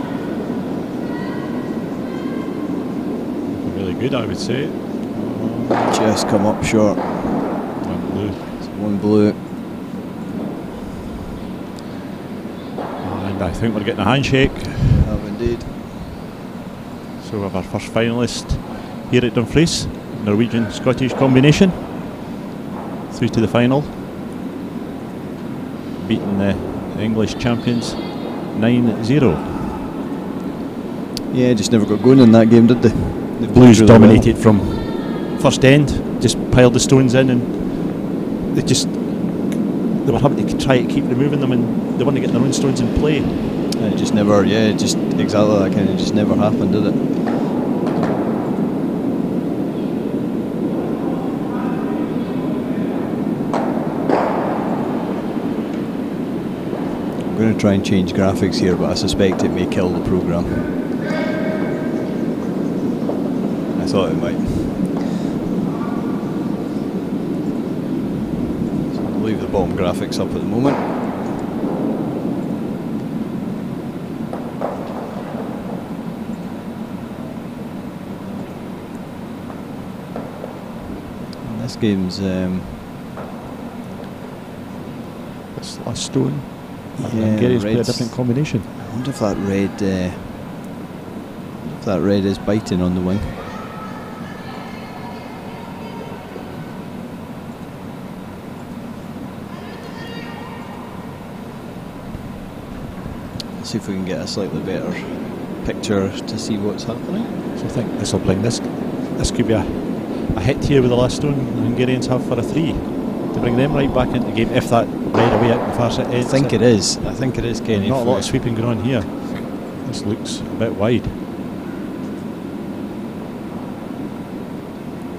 Really good, I would say. Just come up short. One blue. It's one blue. And I think we're getting a handshake. Have indeed. So we have our first finalist here at Dumfries, Norwegian-Scottish combination, through to the final, beating the English champions 9-0. Yeah, just never got going in that game, did they? The Blues really dominated from first end, just piled the stones in, and they were having to try to keep removing them, and they weren't getting their own stones in play. And it just never, just exactly that kind of just never happened, did it? I'm going to try and change graphics here, but I suspect it may kill the programme. I thought it might. So I'll leave the bottom graphics up at the moment. And this game's This last stone. yeah, Hungarians play a different combination. I wonder if that red is biting on the wing. Let's see if we can get a slightly better picture to see what's happening. So I think this will bring this. This could be a hit here with the last stone the Hungarians have for a 3 to bring them right back into the game. If that red away at the far side, I think it is, Kenny. Not a lot of sweeping going on here. This looks a bit wide.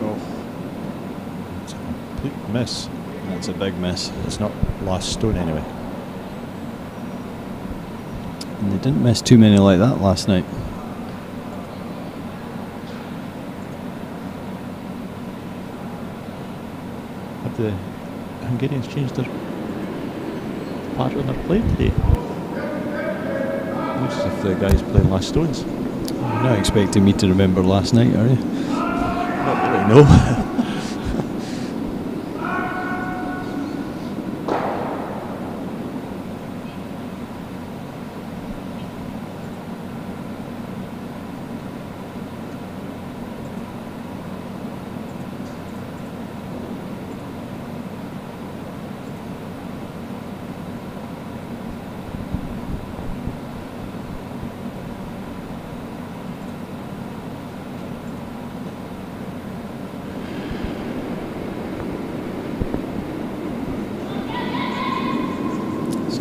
Oh, It's a complete miss. that's a big miss. It's not last stone anyway. And they didn't miss too many like that last night. Have the Hungarians changed their pattern of play today? Looks as if the guys playing last stones. You're not expecting me to remember last night, are you? Not really, no.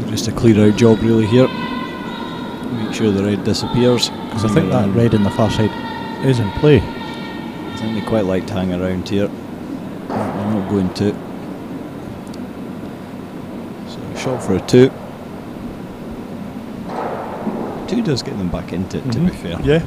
Just a clear out job really here. Make sure the red disappears. Because I think that red in the far side is in play. I think they quite like to hang around here. They're not going to. So shot for a 2. 2 does get them back into it, to be fair. Yeah.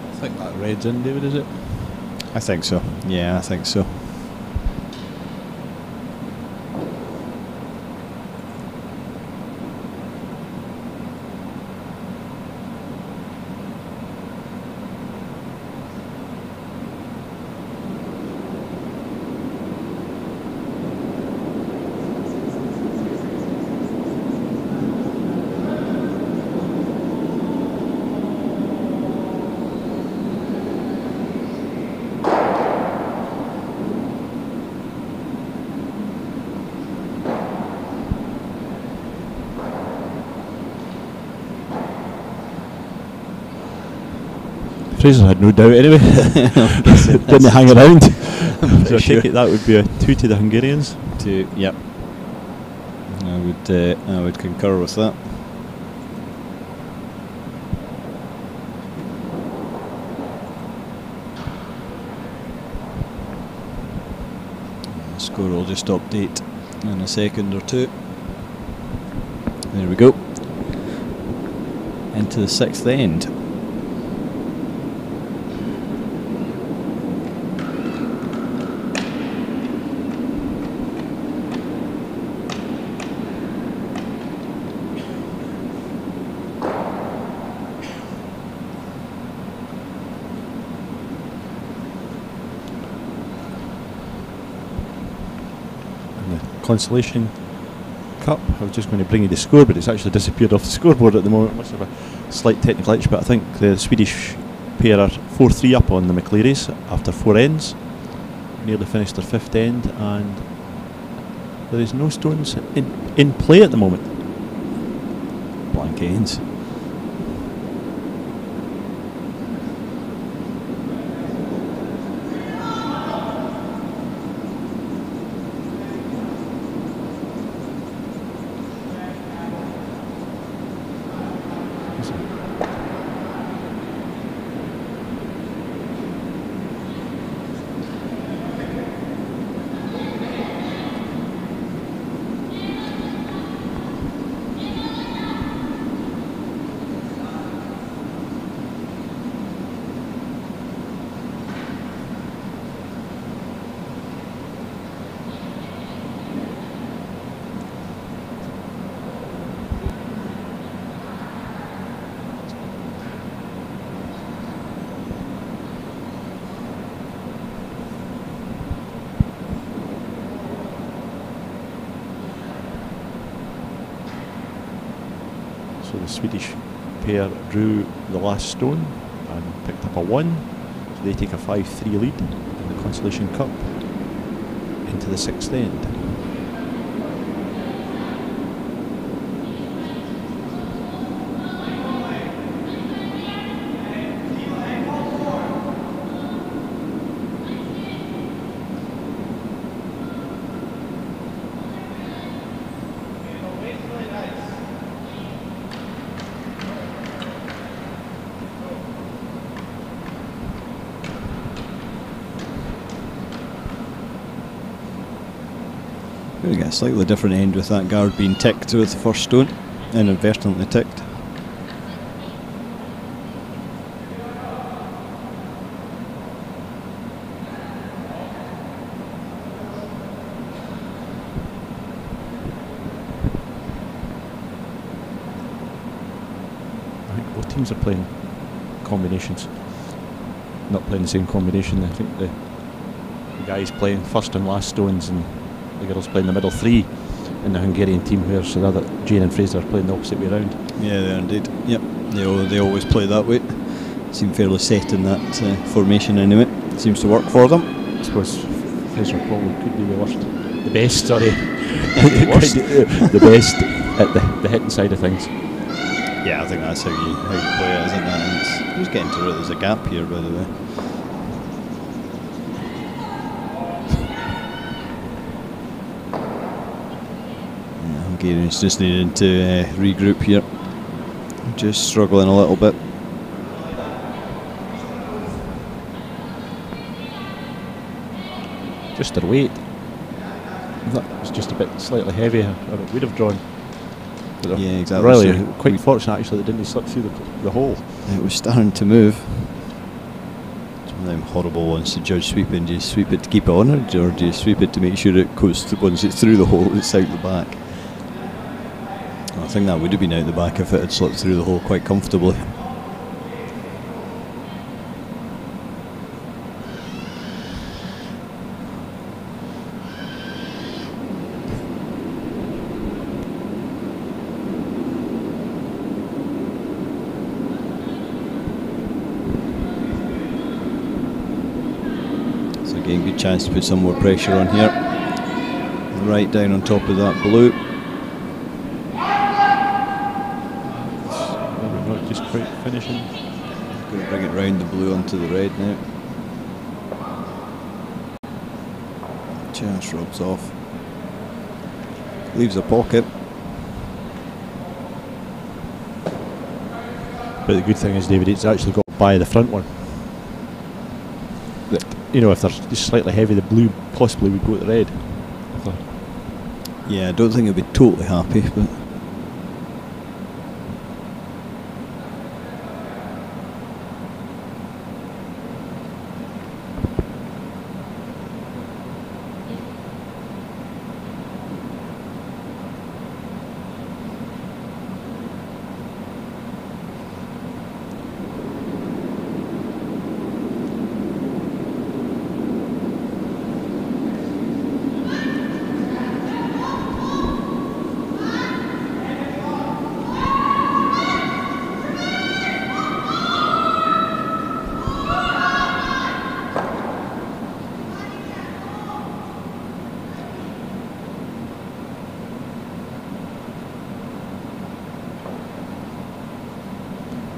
I think that red's in, David, is it? I think so. Yeah, I think so. Fraser had no doubt anyway. Didn't hang around. So I take it that would be a 2 to the Hungarians. 2, yep. I would concur with that. The score will just update in a second or two. There we go. Into the 6th end. Consolation Cup. I was just going to bring you the score, but it's actually disappeared off the scoreboard at the moment. Must have a slight technical glitch, but I think the Swedish pair are 4-3 up on the McLearys after 4 ends. Nearly finished their 5th end, and there is no stones in play at the moment. Blank ends. So the Swedish pair drew the last stone and picked up a 1. So they take a 5-3 lead in the Consolation Cup into the 6th end. We get a slightly different end with that guard being ticked with the first stone, inadvertently ticked. I think both teams are playing combinations, not playing the same combination. I think the guys playing first and last stones, and the girls playing the middle 3 in the Hungarian team, whereas the other Jane and Fraser are playing the opposite way around. Yeah, they are indeed. Yep, they always play that way. Seem fairly set in that formation anyway. Seems to work for them. I suppose Fraser probably could be the best the best at the hitting side of things. Yeah, I think that's how you play it, isn't it? And who's getting to it? There's a gap here, by the way. Hungarians just needing to regroup here. Just struggling a little bit. Just their weight. That was just a bit slightly heavier. It would have drawn. But yeah, exactly. Really, so quite fortunate actually that didn't slip through the hole. It was starting to move. It's one of them horrible ones to judge sweeping. Do you sweep it to keep it on, or do you sweep it to make sure it goes to, once it's through the hole, it's out the back? I think that would have been out the back if it had slipped through the hole quite comfortably. So again, good chance to put some more pressure on here. Right down on top of that blue. Just quite finishing. Going to bring it round the blue onto the red now. Just rubs off. Leaves a pocket. But the good thing is, David, it's actually got by the front one. you know, if they're just slightly heavy, the blue possibly would go to the red. So Yeah, I don't think it'd be totally happy, but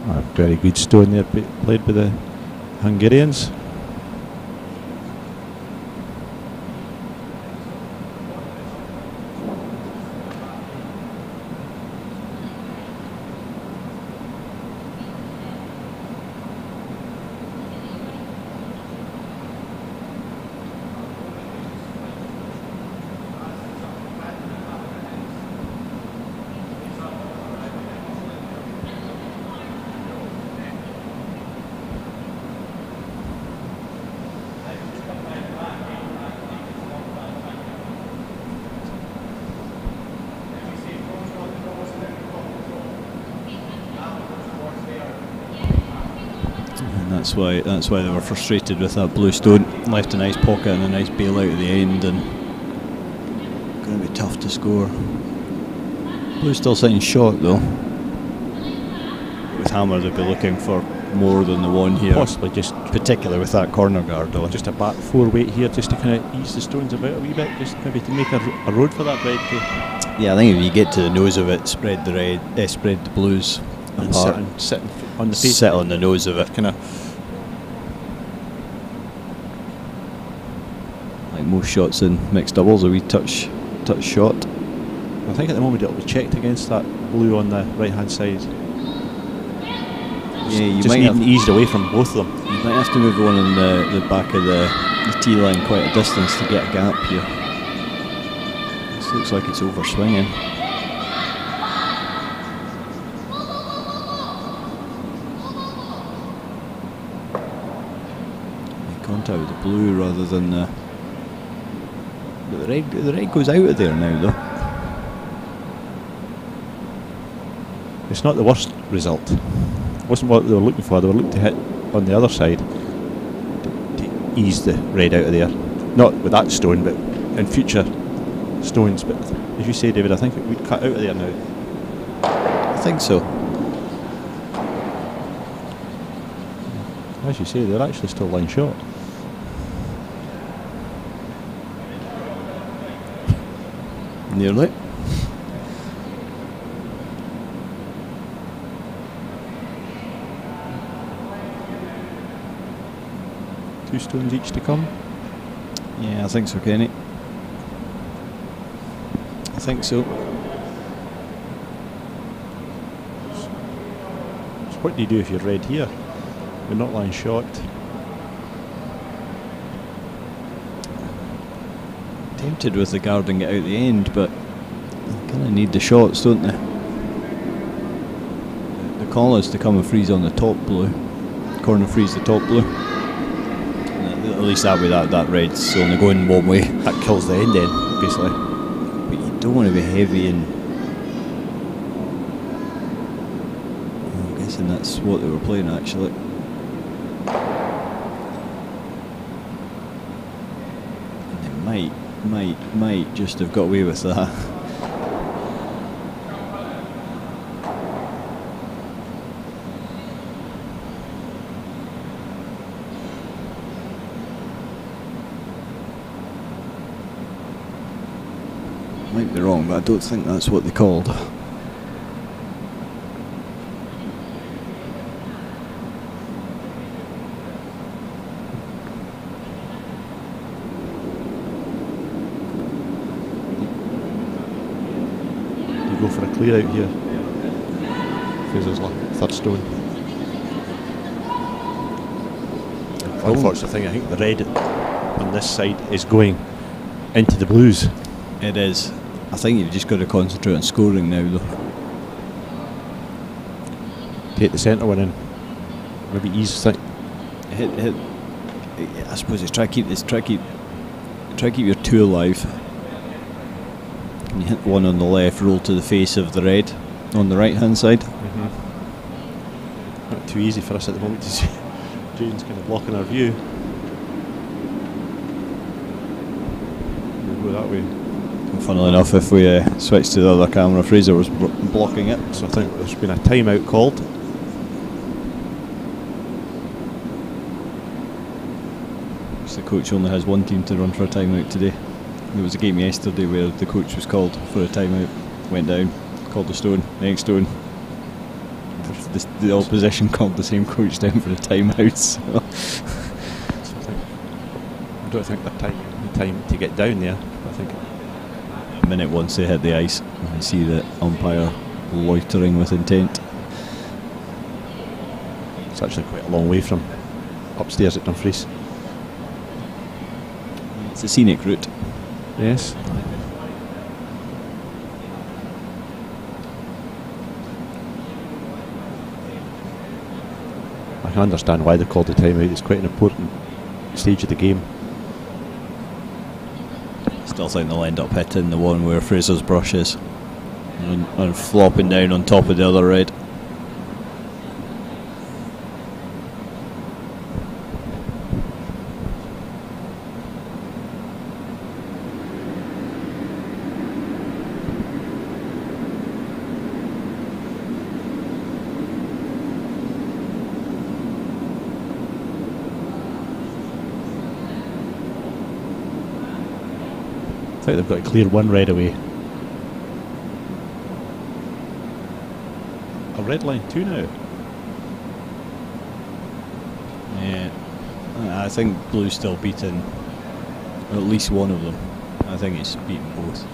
a very good stone there, played by the Hungarians. That's why they were frustrated with that blue stone. Left a nice pocket and a nice bailout at the end, and going to be tough to score. Blue's still sitting short though. With hammer, they'd be looking for more than the one here. Possibly just, particularly with that corner guard though. just a back four weight here, just to kind of ease the stones about a wee bit, just maybe to make a road for that red too. Yeah, I think if you get to the nose of it, spread the blues And apart. sit on the face. Sit on the nose of it. Kind of. Like most shots in mixed doubles, a wee touch shot. I think at the moment it'll be checked against that blue on the right hand side. Yeah, you just might needing have, eased away from both of them. you might have to move one on the back of the tee line quite a distance to get a gap here. This looks like it's over swinging. Make contact with the blue rather than the. But the red goes out of there now though. It's not the worst result. Wasn't what they were looking for. They were looking to hit on the other side to ease the red out of there. Not with that stone, but in future stones. But as you say, David, I think it would cut out of there now. I think so. As you say, they're actually still line short. Nearly. Two stones each to come. Yeah, I think so, Kenny. I think so. So what do you do if you're red here? You're not line short. Tempted with the guard and get out the end, but they kind of need the shots, don't they? The call is to come and freeze on the top blue. Corner freeze the top blue. And at least that way that red's only going one way. That kills the end then, basically. But you don't want to be heavy and... I'm guessing that's what they were playing actually. And they might just have got away with that. Might be wrong, but I don't think that's what they called. You go for a clear out here. Fuesson's third stone. unfortunate thing, I think the red on this side is going into the blues. It is. I think you've just got to concentrate on scoring now, though. Take the centre one in. Maybe ease thing. Hit. I suppose it's try to keep your two alive. And you hit one on the left, roll to the face of the red on the right hand side. Not too easy for us at the moment to see. Jane's kind of blocking our view. We'll go that way. And funnily enough, if we switch to the other camera, Fraser was blocking it. So I think there's been a timeout called. The coach only has one team to run for a timeout today. There was a game yesterday where the coach was called for a timeout, went down, called a stone, next stone. The opposition called the same coach down for a timeout. So. I don't think the time to get down there. I think a minute once they hit the ice, and you see the umpire loitering with intent. It's actually quite a long way from upstairs at Dumfries. It's a scenic route. Yes. I can understand why they called the timeout. It's quite an important stage of the game. Still think they'll end up hitting the one where Fraser's brush is and flopping down on top of the other red. I think they've got to clear one red away. A red line two now. Yeah, I think Blue's still beaten at least one of them. I think it's beaten both.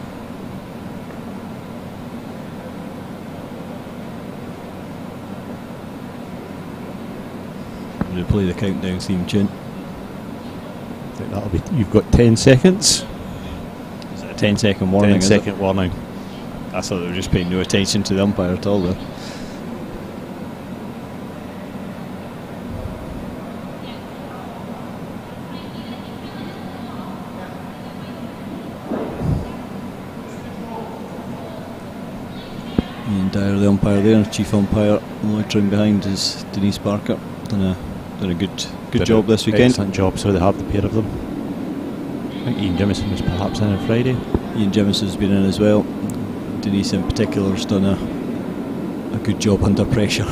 I'm going to play the countdown theme tune. I think that'll be. You've got 10 seconds. 10-second warning. 10-second warning. I thought they were just paying no attention to the umpire at all, though. Ian Dyer, the umpire there, chief umpire. Loitering behind is Denise Barker. Done a good job this weekend. Excellent job. So they have the pair of them. I think Ian Jemison was perhaps in on Friday. Ian Jemison's been in as well. Denise in particular has done a good job under pressure,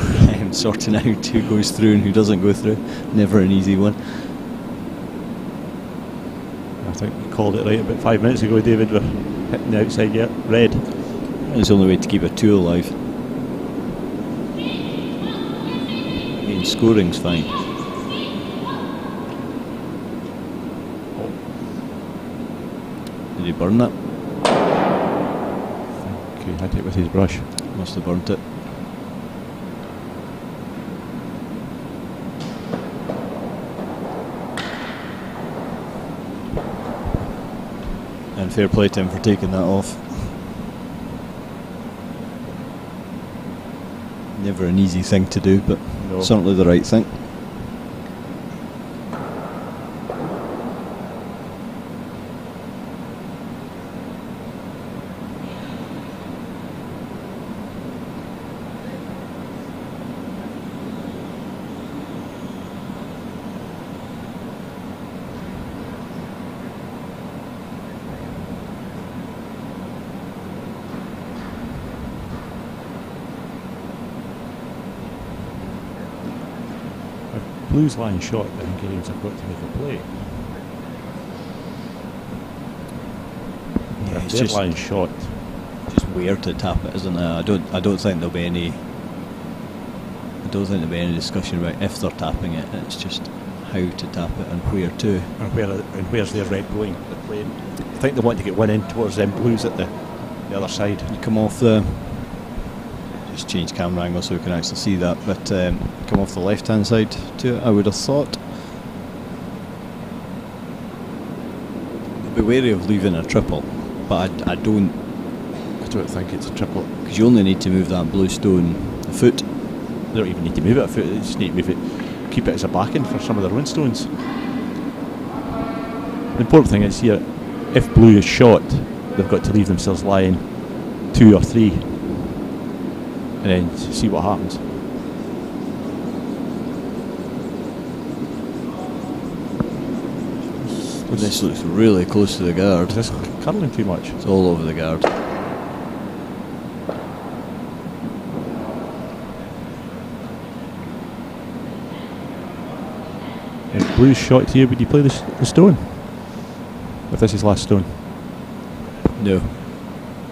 sorting out who goes through and who doesn't go through. Never an easy one. I think you called it right about 5 minutes ago, David. We're hitting the outside, yeah, red. It's the only way to keep a two alive. I mean, scoring's fine. Did he burn that? Okay, he hit it with his brush. Must have burnt it. And fair play to him for taking that off. Never an easy thing to do, but no. Certainly the right thing. Blues line shot, the Hungarians have got to make a play. Yeah, it's their just line shot. Just weird to tap it, isn't it? I don't think there'll be any. I don't think there'll be any discussion about if they're tapping it. It's just how to tap it and where to. And where's their red going? I think they want to get one in towards them Blues at the other side. You come off the. Just change camera angle so we can actually see that, but come off the left hand side to it, I would have thought. I'd be wary of leaving a triple, but I don't think it's a triple. Because you only need to move that blue stone a foot. They don't even need to move it a foot, they just need to move it, keep it as a backing for some of their own stones. The important thing is here, if blue is shot, they've got to leave themselves lying 2 or 3 and then see what happens. This looks really close to the guard. Is this curling too much? It's all over the guard. If blue's shot here, would you play the stone? If this is last stone? No. I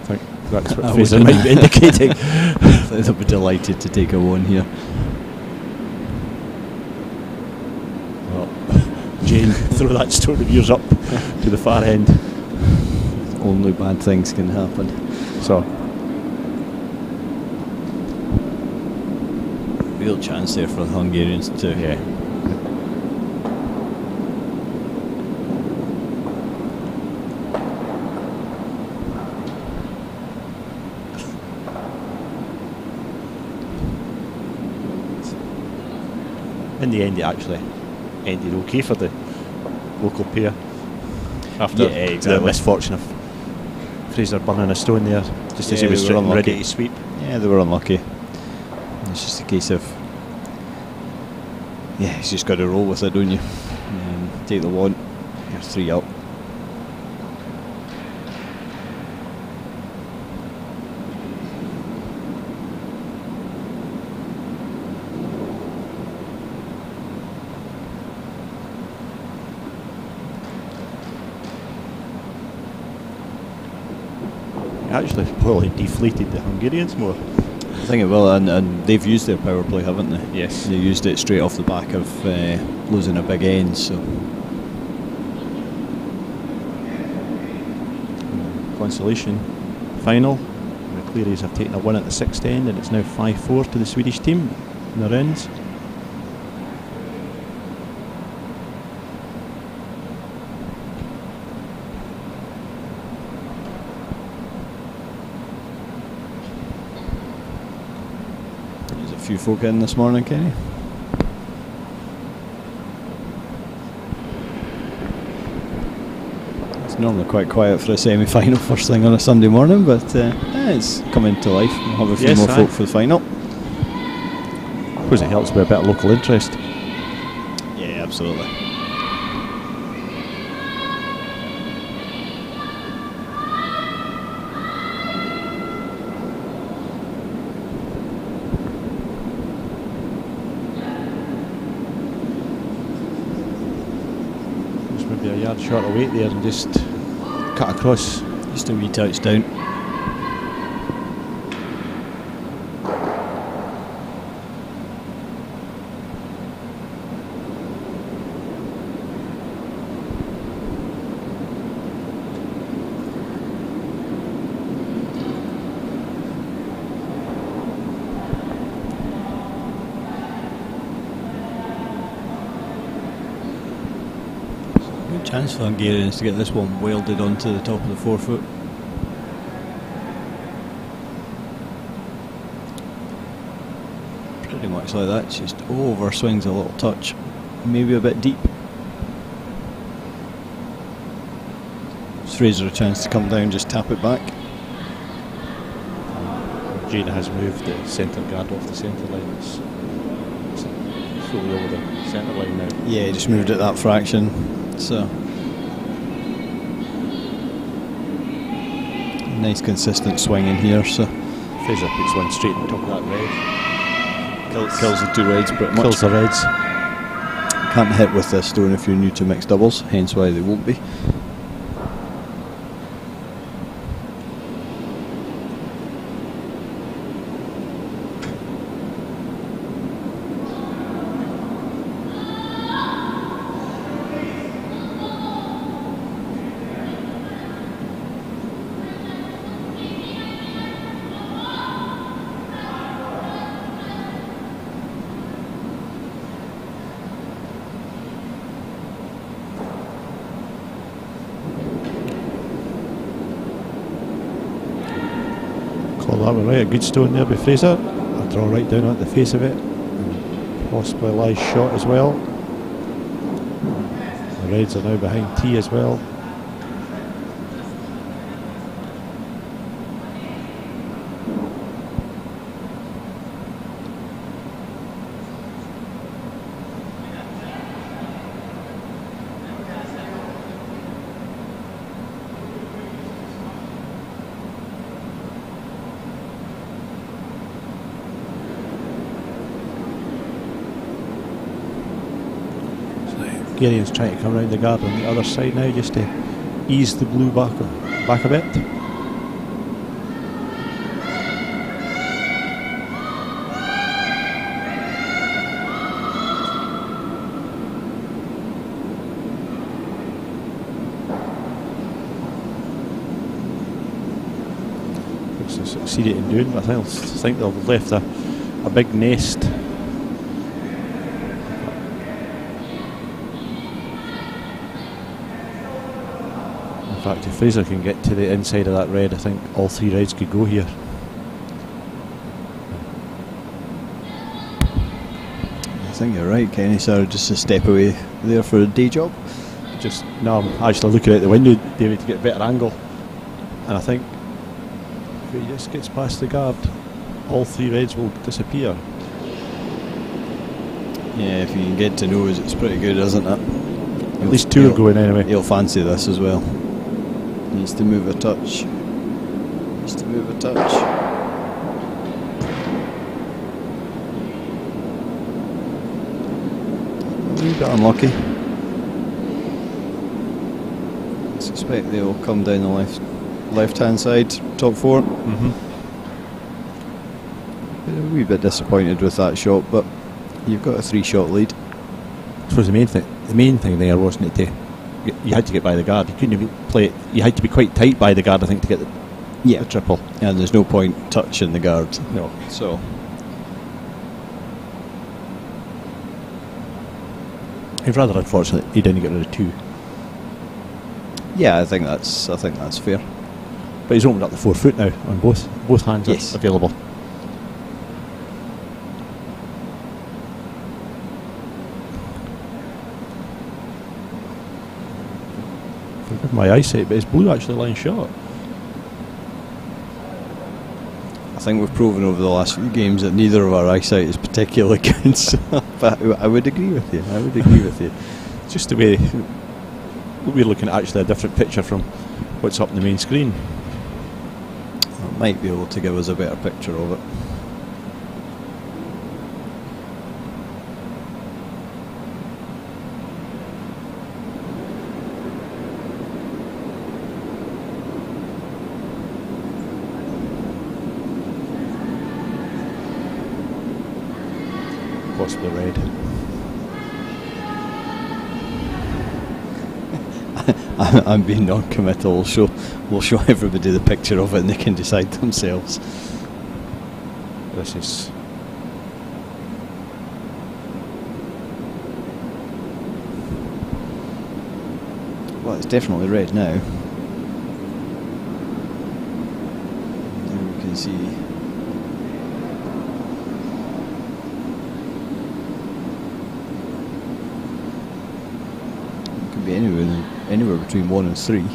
think that's what Fuesson might be indicating. I think they'll be delighted to take a 1 here. Well, Jane, throw that stone of yours up to the far end. Only bad things can happen. So, real chance there for the Hungarians to. yeah. In the end, it actually ended okay for the local pair after the misfortune of Fraser burning a stone there just as he was ready to sweep. Yeah, they were unlucky. It's just a case of, yeah, he's just got to roll with it, don't you? Take the 1, you're 3 up. Actually probably deflated the Hungarians more. I think it will, and they've used their power play, haven't they? Yes. They used it straight off the back of losing a big end, so. Consolation final. The Clearys have taken a 1 at the 6th end and it's now 5-4 to the Swedish team in their ends. A few folk in this morning, Kenny. It's normally quite quiet for a semi-final first thing on a Sunday morning, but it's coming to life. We'll have a few more folk for the final. I suppose it helps with a bit of local interest. Yeah, absolutely. Maybe a yard short of weight there and just cut across. Just a wee touchdown. Chance for Hungarians to get this one welded onto the top of the 4-foot. Pretty much like that, just over swings a little touch, maybe a bit deep. Gives Fraser a chance to come down, just tap it back. Jane has moved the centre guard off the centre line. It's fully over the centre line now. Yeah, just moved it that fraction. So nice consistent swing in here. So Fraser puts one straight on top of that red. Kills the 2 reds pretty much. Kills the reds. Can't hit with this stone if you're new to mixed doubles, hence why they won't be. Call that one right. A good stone there by Fraser. A draw right down at the face of it. And possibly a live shot as well. The Reds are now behind T as well. Hungarian's trying to come around the guard on the other side now just to ease the blue back a bit. Which they succeeded in doing, but I think they've left a big nest. In fact, if Fraser can get to the inside of that red, I think all three reds could go here. I think you're right, Kenny, sir. Just a step away there for a day job. No, I'm actually looking out the window, David, to get a better angle. And I think if he just gets past the guard, all three reds will disappear. Yeah, if you can get to nose, it's pretty good, isn't it? At least two are going anyway. He'll fancy this as well. Needs to move a touch. Needs to move a touch. A wee bit unlucky. I suspect they'll come down the left-hand side, top four. A wee bit disappointed with that shot, but you've got a 3-shot lead. I suppose the main thing there wasn't it you had to get by the guard. You couldn't even play it. You had to be quite tight by the guard, I think, to get the triple. And there's no point touching the guard. No. So it's rather unfortunate he didn't get rid of two. yeah, I think that's fair. But he's opened up the 4 foot now on both hands. Yes. Available. Forgive my eyesight, but it's blue actually line shot. I think we've proven over the last few games that neither of our eyesight is particularly good. So, but I would agree with you. It's just the way we're looking at actually a different picture from what's up on the main screen. It might be able to give us a better picture of it. Possibly red. I'm being non-committal. We'll show everybody the picture of it and they can decide themselves. This is well, it's definitely red now. There we can see. Be anywhere between 1 and 3. I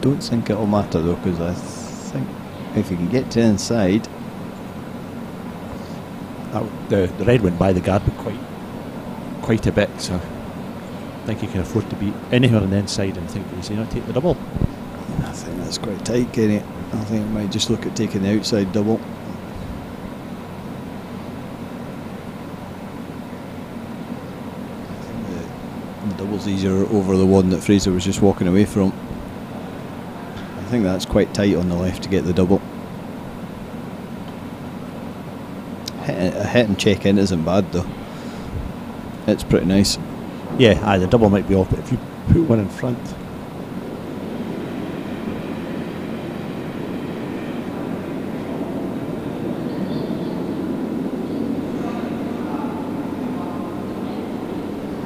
don't think it'll matter though, because I think if you can get to inside, the red went by the guard but quite a bit, so I think he can afford to be anywhere on the inside and think he's not take the double. I think that's quite tight, Kenny. I think I might just look at taking the outside double. Double's easier over the one that Fraser was just walking away from. I think that's quite tight on the left to get the double. A hit and check in isn't bad though. It's pretty nice. Yeah, the double might be off, but if you put one in front.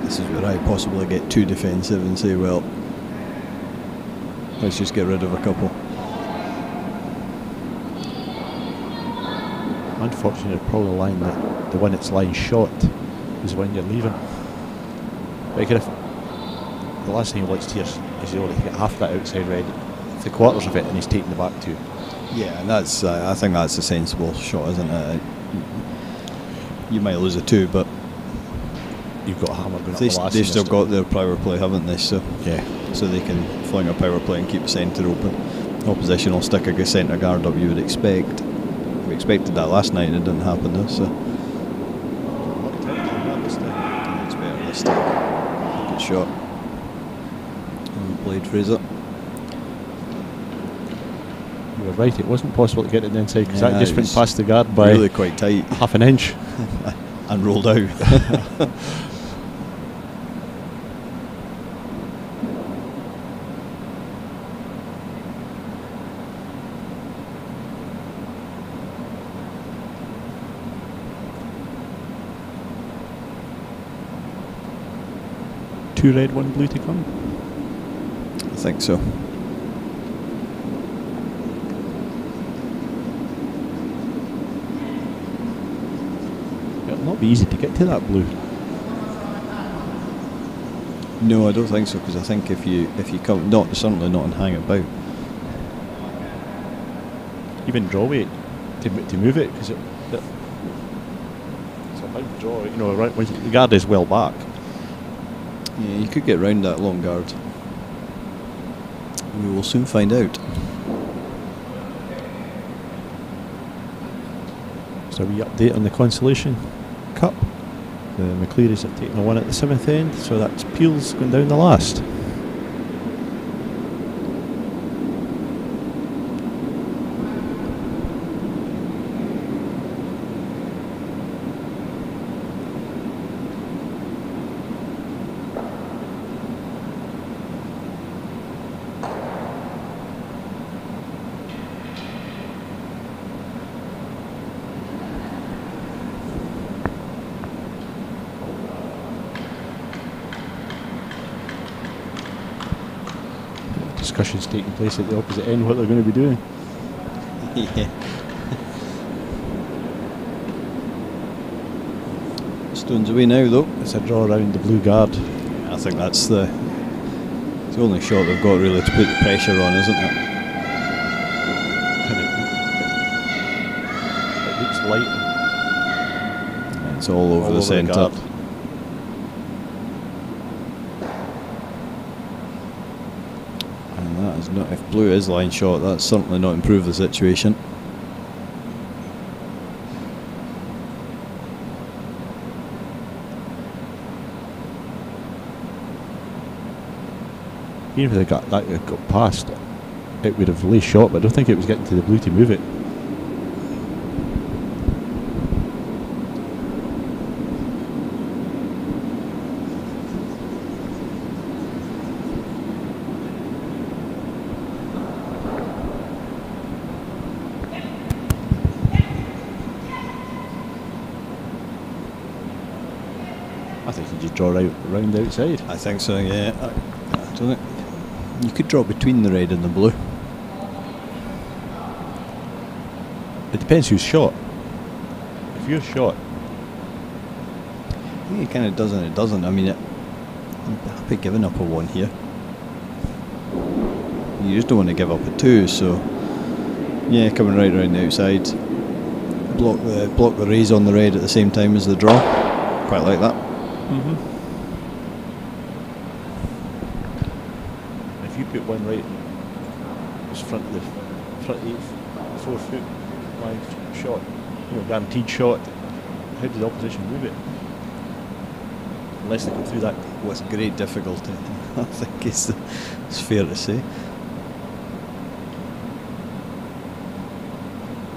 This is where I possibly get too defensive and say, well, let's just get rid of a couple. Unfortunately, probably the line that the one that's lying short is when you're leaving. But again, if the last thing he wants to hear is he only get half that outside red, 3/4 of it, and he's taking the back two. Yeah, and that's I think that's a sensible shot, isn't it? You might lose a 2, but You've got a hammer going up the last. They've still got their power play, haven't they? So yeah, so they can fling a power play and keep the centre open. Opposition will stick a centre guard up, you would expect. We expected that last night and it didn't happen though, so it's better this time. Good shot. Well played, Fraser. You were right, it wasn't possible to get it inside because Yeah, that just it went was past the guard by really quite tight half an inch. and rolled out. Two red, one blue to come. I think so. It'll not be easy to get to that blue. No, I don't think so, because I think if you come, certainly not in hang about. Even draw weight to move it because it's a big draw. You know, right when the guard is well back. Yeah, you could get round that long guard. We will soon find out. So we update on the Consolation Cup. The McClearys have taken a 1 at the 7th end, so that's Peel's going down the last. Discussions taking place at the opposite end, what they're going to be doing. Yeah. Stones away now, though. It's a draw around the blue guard. I think that's the only shot they've got really to put the pressure on, isn't it? It looks light. It's all over the centre. Not, if blue is line shot, that's certainly not improved the situation. Even if they got past, it would have lay shot, but I don't think it was getting to the blue to move it. I think you just draw round the outside. I think so, yeah. I don't think you could draw between the red and the blue. It depends who's shot. If you're shot, I think it kind of does and it doesn't. I mean, I'm happy giving up a 1 here. You just don't want to give up a 2, so yeah, coming right around the outside, block the raise on the red at the same time as the draw. Quite like that. If you put one right just front of the front 4 foot line shot, you know, guaranteed shot, how does the opposition move it? Unless they go through that With great difficulty, I think it's fair to say.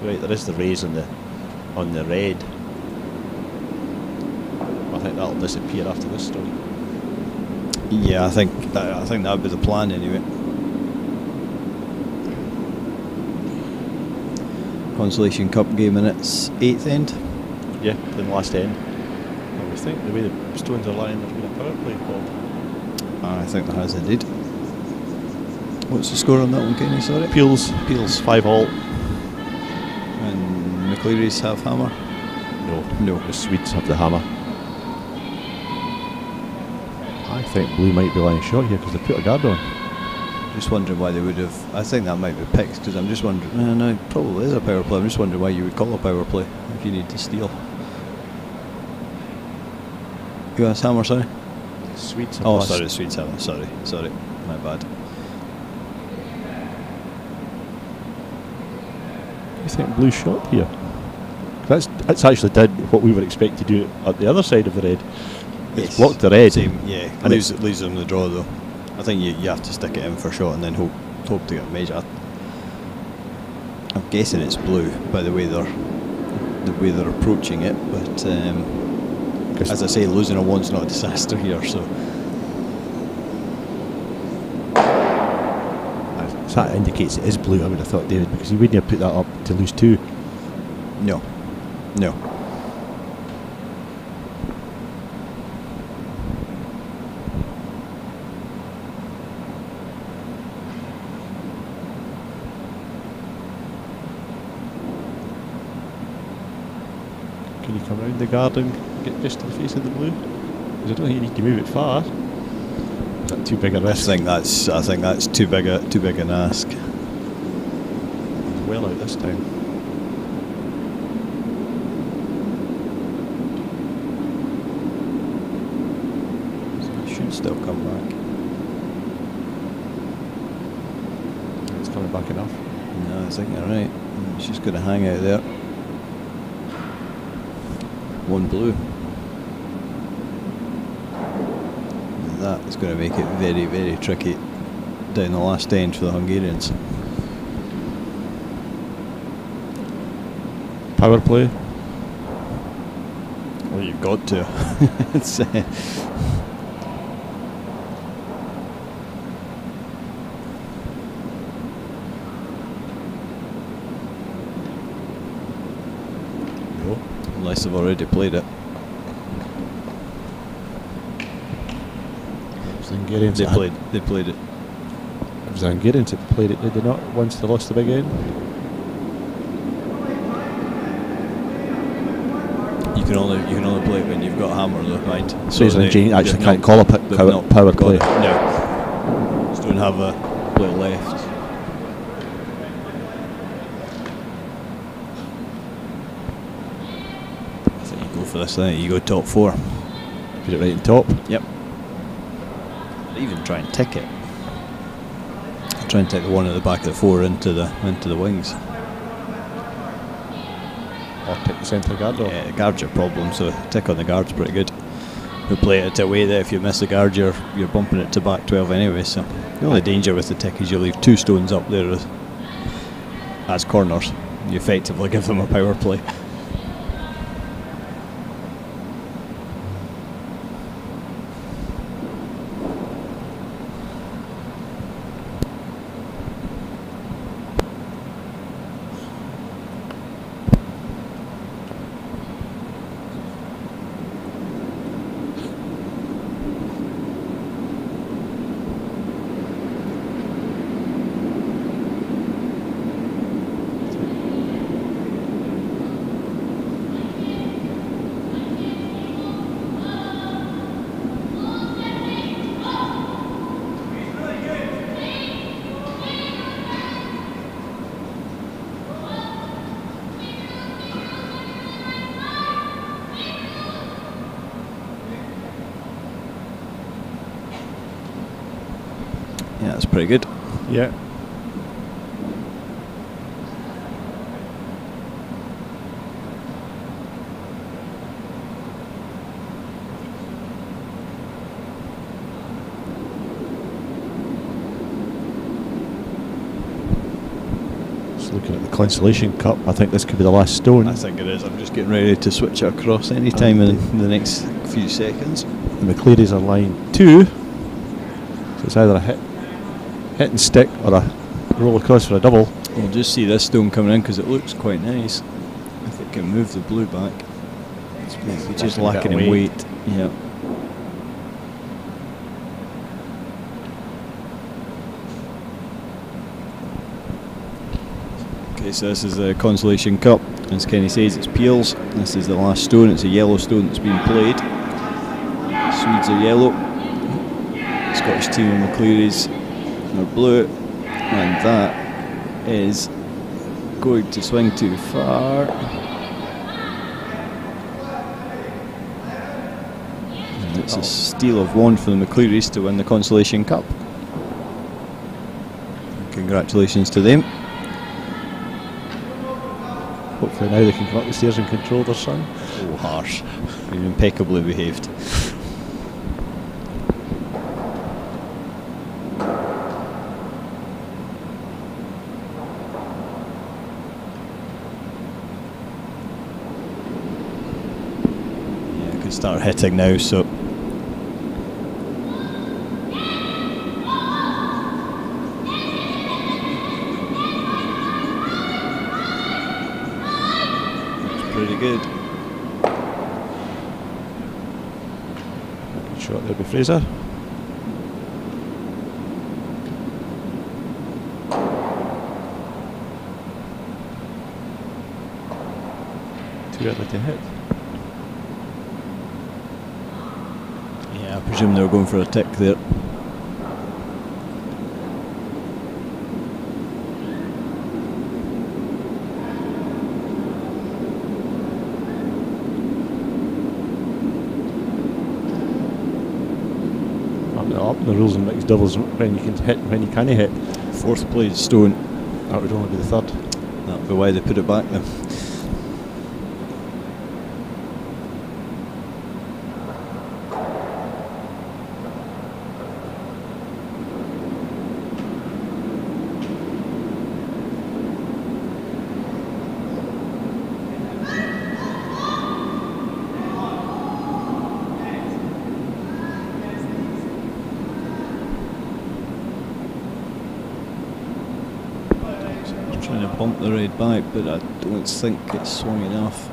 right, there is the raise on the red. I think that'll disappear after this story. Yeah, I think that would be the plan anyway. Consolation Cup game in its 8th end. Yeah, the last end. And we think the way the Stones are lying, there's been a power play called. I think there has indeed. What's the score on that one, Kenny? Sorry. Peels 5-all. And McCleary's have hammer? No, the Swedes have the hammer. I think blue might be lying short here because they put a guard on. Just wondering why they would have. I think that might be picked because I'm just wondering. No, it probably is a power play. I'm just wondering why you would call a power play if you need to steal. Who has hammer? Sorry. Swedes have Oh, sorry, Swedes hammer. Sorry, my bad. I think blue shot here. That's actually did what we were expected to do at the other side of the red. It's blocked the red. Same, yeah. And leaves them the draw though. I think you have to stick it in for a shot and then hope to get a major. I'm guessing it's blue by the way they're approaching it, but as I say, losing a one's not a disaster here. So that indicates it is blue. I would have thought, David, because he wouldn't have put that up to lose two. No. Can you come around the guard and get just to the face of the blue? Because I don't think you need to move it far. Is that too big a risk? I think that's too big an ask. Well out this time. Should still come back. It's coming back enough. No, I think you're right. She's going to hang out there. One blue. And that is going to make it very, very tricky down the last end for the Hungarians. Power play. Well, you've got to. It's, unless they've already played it. They played it. It was the Hungarians that played it, did they not? Once they lost the big end. You can only play it when you've got hammer though, right? So Jane actually can't call a power play. No. Just don't have a play left. I think you go for this, I think you go top four. Put it right in top. Yep. Even try and tick it. Try and take the one at the back of the four into the wings. Or take the centre guard off. Yeah, the guard's your problem, so tick on the guard's pretty good. We play it away there. If you miss the guard, you're bumping it to back 12 anyway. So the only danger with the tick is you leave two stones up there as corners. You effectively give them a power play. Yeah, that's pretty good. Yeah. Just looking at the Consolation Cup, I think this could be the last stone. I think it is. I'm just getting ready to switch it across any time in the next few seconds. The McCleary's are line 2. So it's either a hit and stick or a roll across for a double. We'll just see this stone coming in because it looks quite nice. If it can move the blue back. It's maybe just lacking in weight. Yeah. Okay, so this is the Consolation Cup. As Kenny says, it's Peels. This is the last stone. It's a yellow stone that's been played. Swedes are yellow. Scottish team of McCleary's are blue. And that is going to swing too far. And it's a steal of one for the McClearys to win the Consolation Cup. Congratulations to them. Hopefully now they can come up the stairs and control their son. Oh, harsh. Been impeccably behaved. Yeah, I could start hitting now, so. Pretty good. Good shot there by Fraser. Too early to hit. Yeah, I presume they were going for a tick there. The rules in mixed doubles when you can hit and when you can't hit. Fourth played stone. That would only be the third. That would be why they put it back then. Trying to bump the red back, but I don't think it's swung enough.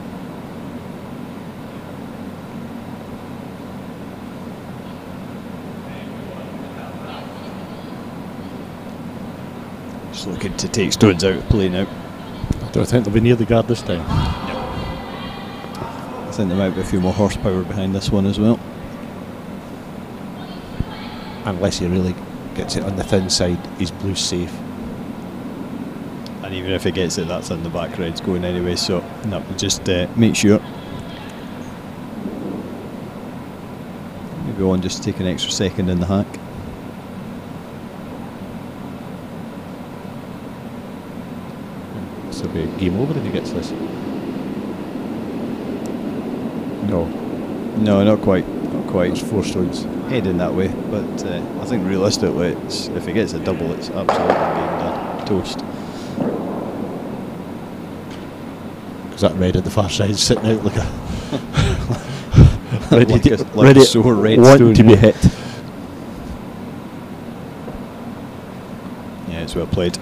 Just looking to take stones out of play now. I don't think they'll be near the guard this time. No. I think there might be a few more horsepower behind this one as well. Unless he really gets it on the thin side, he's blue safe. And even if he gets it, that's in the back, red's going anyway, so no, just make sure. Maybe one just take an extra second in the hack. This will be a game over if he gets this. No. No, not quite. Not quite. There's 4 stones. Heading that way, but I think realistically, if he gets a double, it's absolutely game done. Toast. Because that red at the far side is sitting out like a like a sore red stone to be hit. Yeah, it's well played.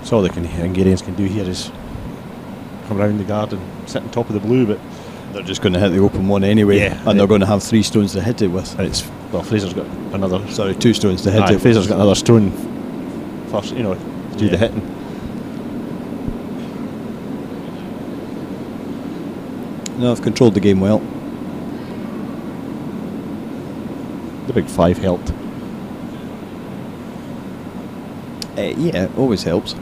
So all the Hungarians can do here is come round the guard and sit on top of the blue, but they're just going to hit the open one anyway, and they're going to have 3 stones to hit it with. And it's, well, Fraser's got another. Sorry, 2 stones to hit it. Fraser's got another stone first, to do the hitting. No, I've controlled the game well. The big 5 helped. Yeah, always helps.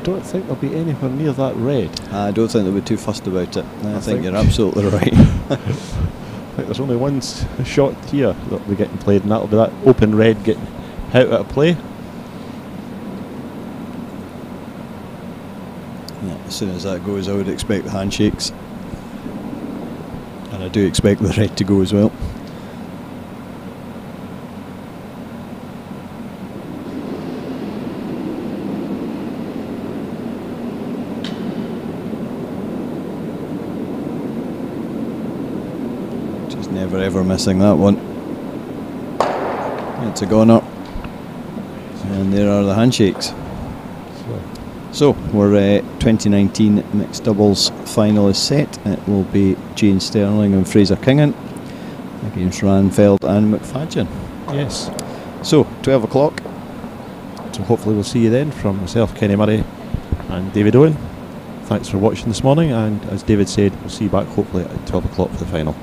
Don't think they'll be anywhere near that red. I don't think they'll be too fussed about it. I think you're absolutely right. I think there's only one shot here that'll be getting played, and that'll be that open red getting out of play. Yeah, as soon as that goes, I would expect the handshakes. And I do expect the red to go as well. Never ever missing that one. It's a goner. And there are the handshakes. So, So we're 2019 mixed doubles final is set. It will be Jane Stirling and Fraser Kingan against Ranfeld and McFadden. Yes. So 12 o'clock. So hopefully we'll see you then. From myself, Kenny Murray, and David Owen. Thanks for watching this morning, and as David said, we'll see you back hopefully at 12 o'clock for the final.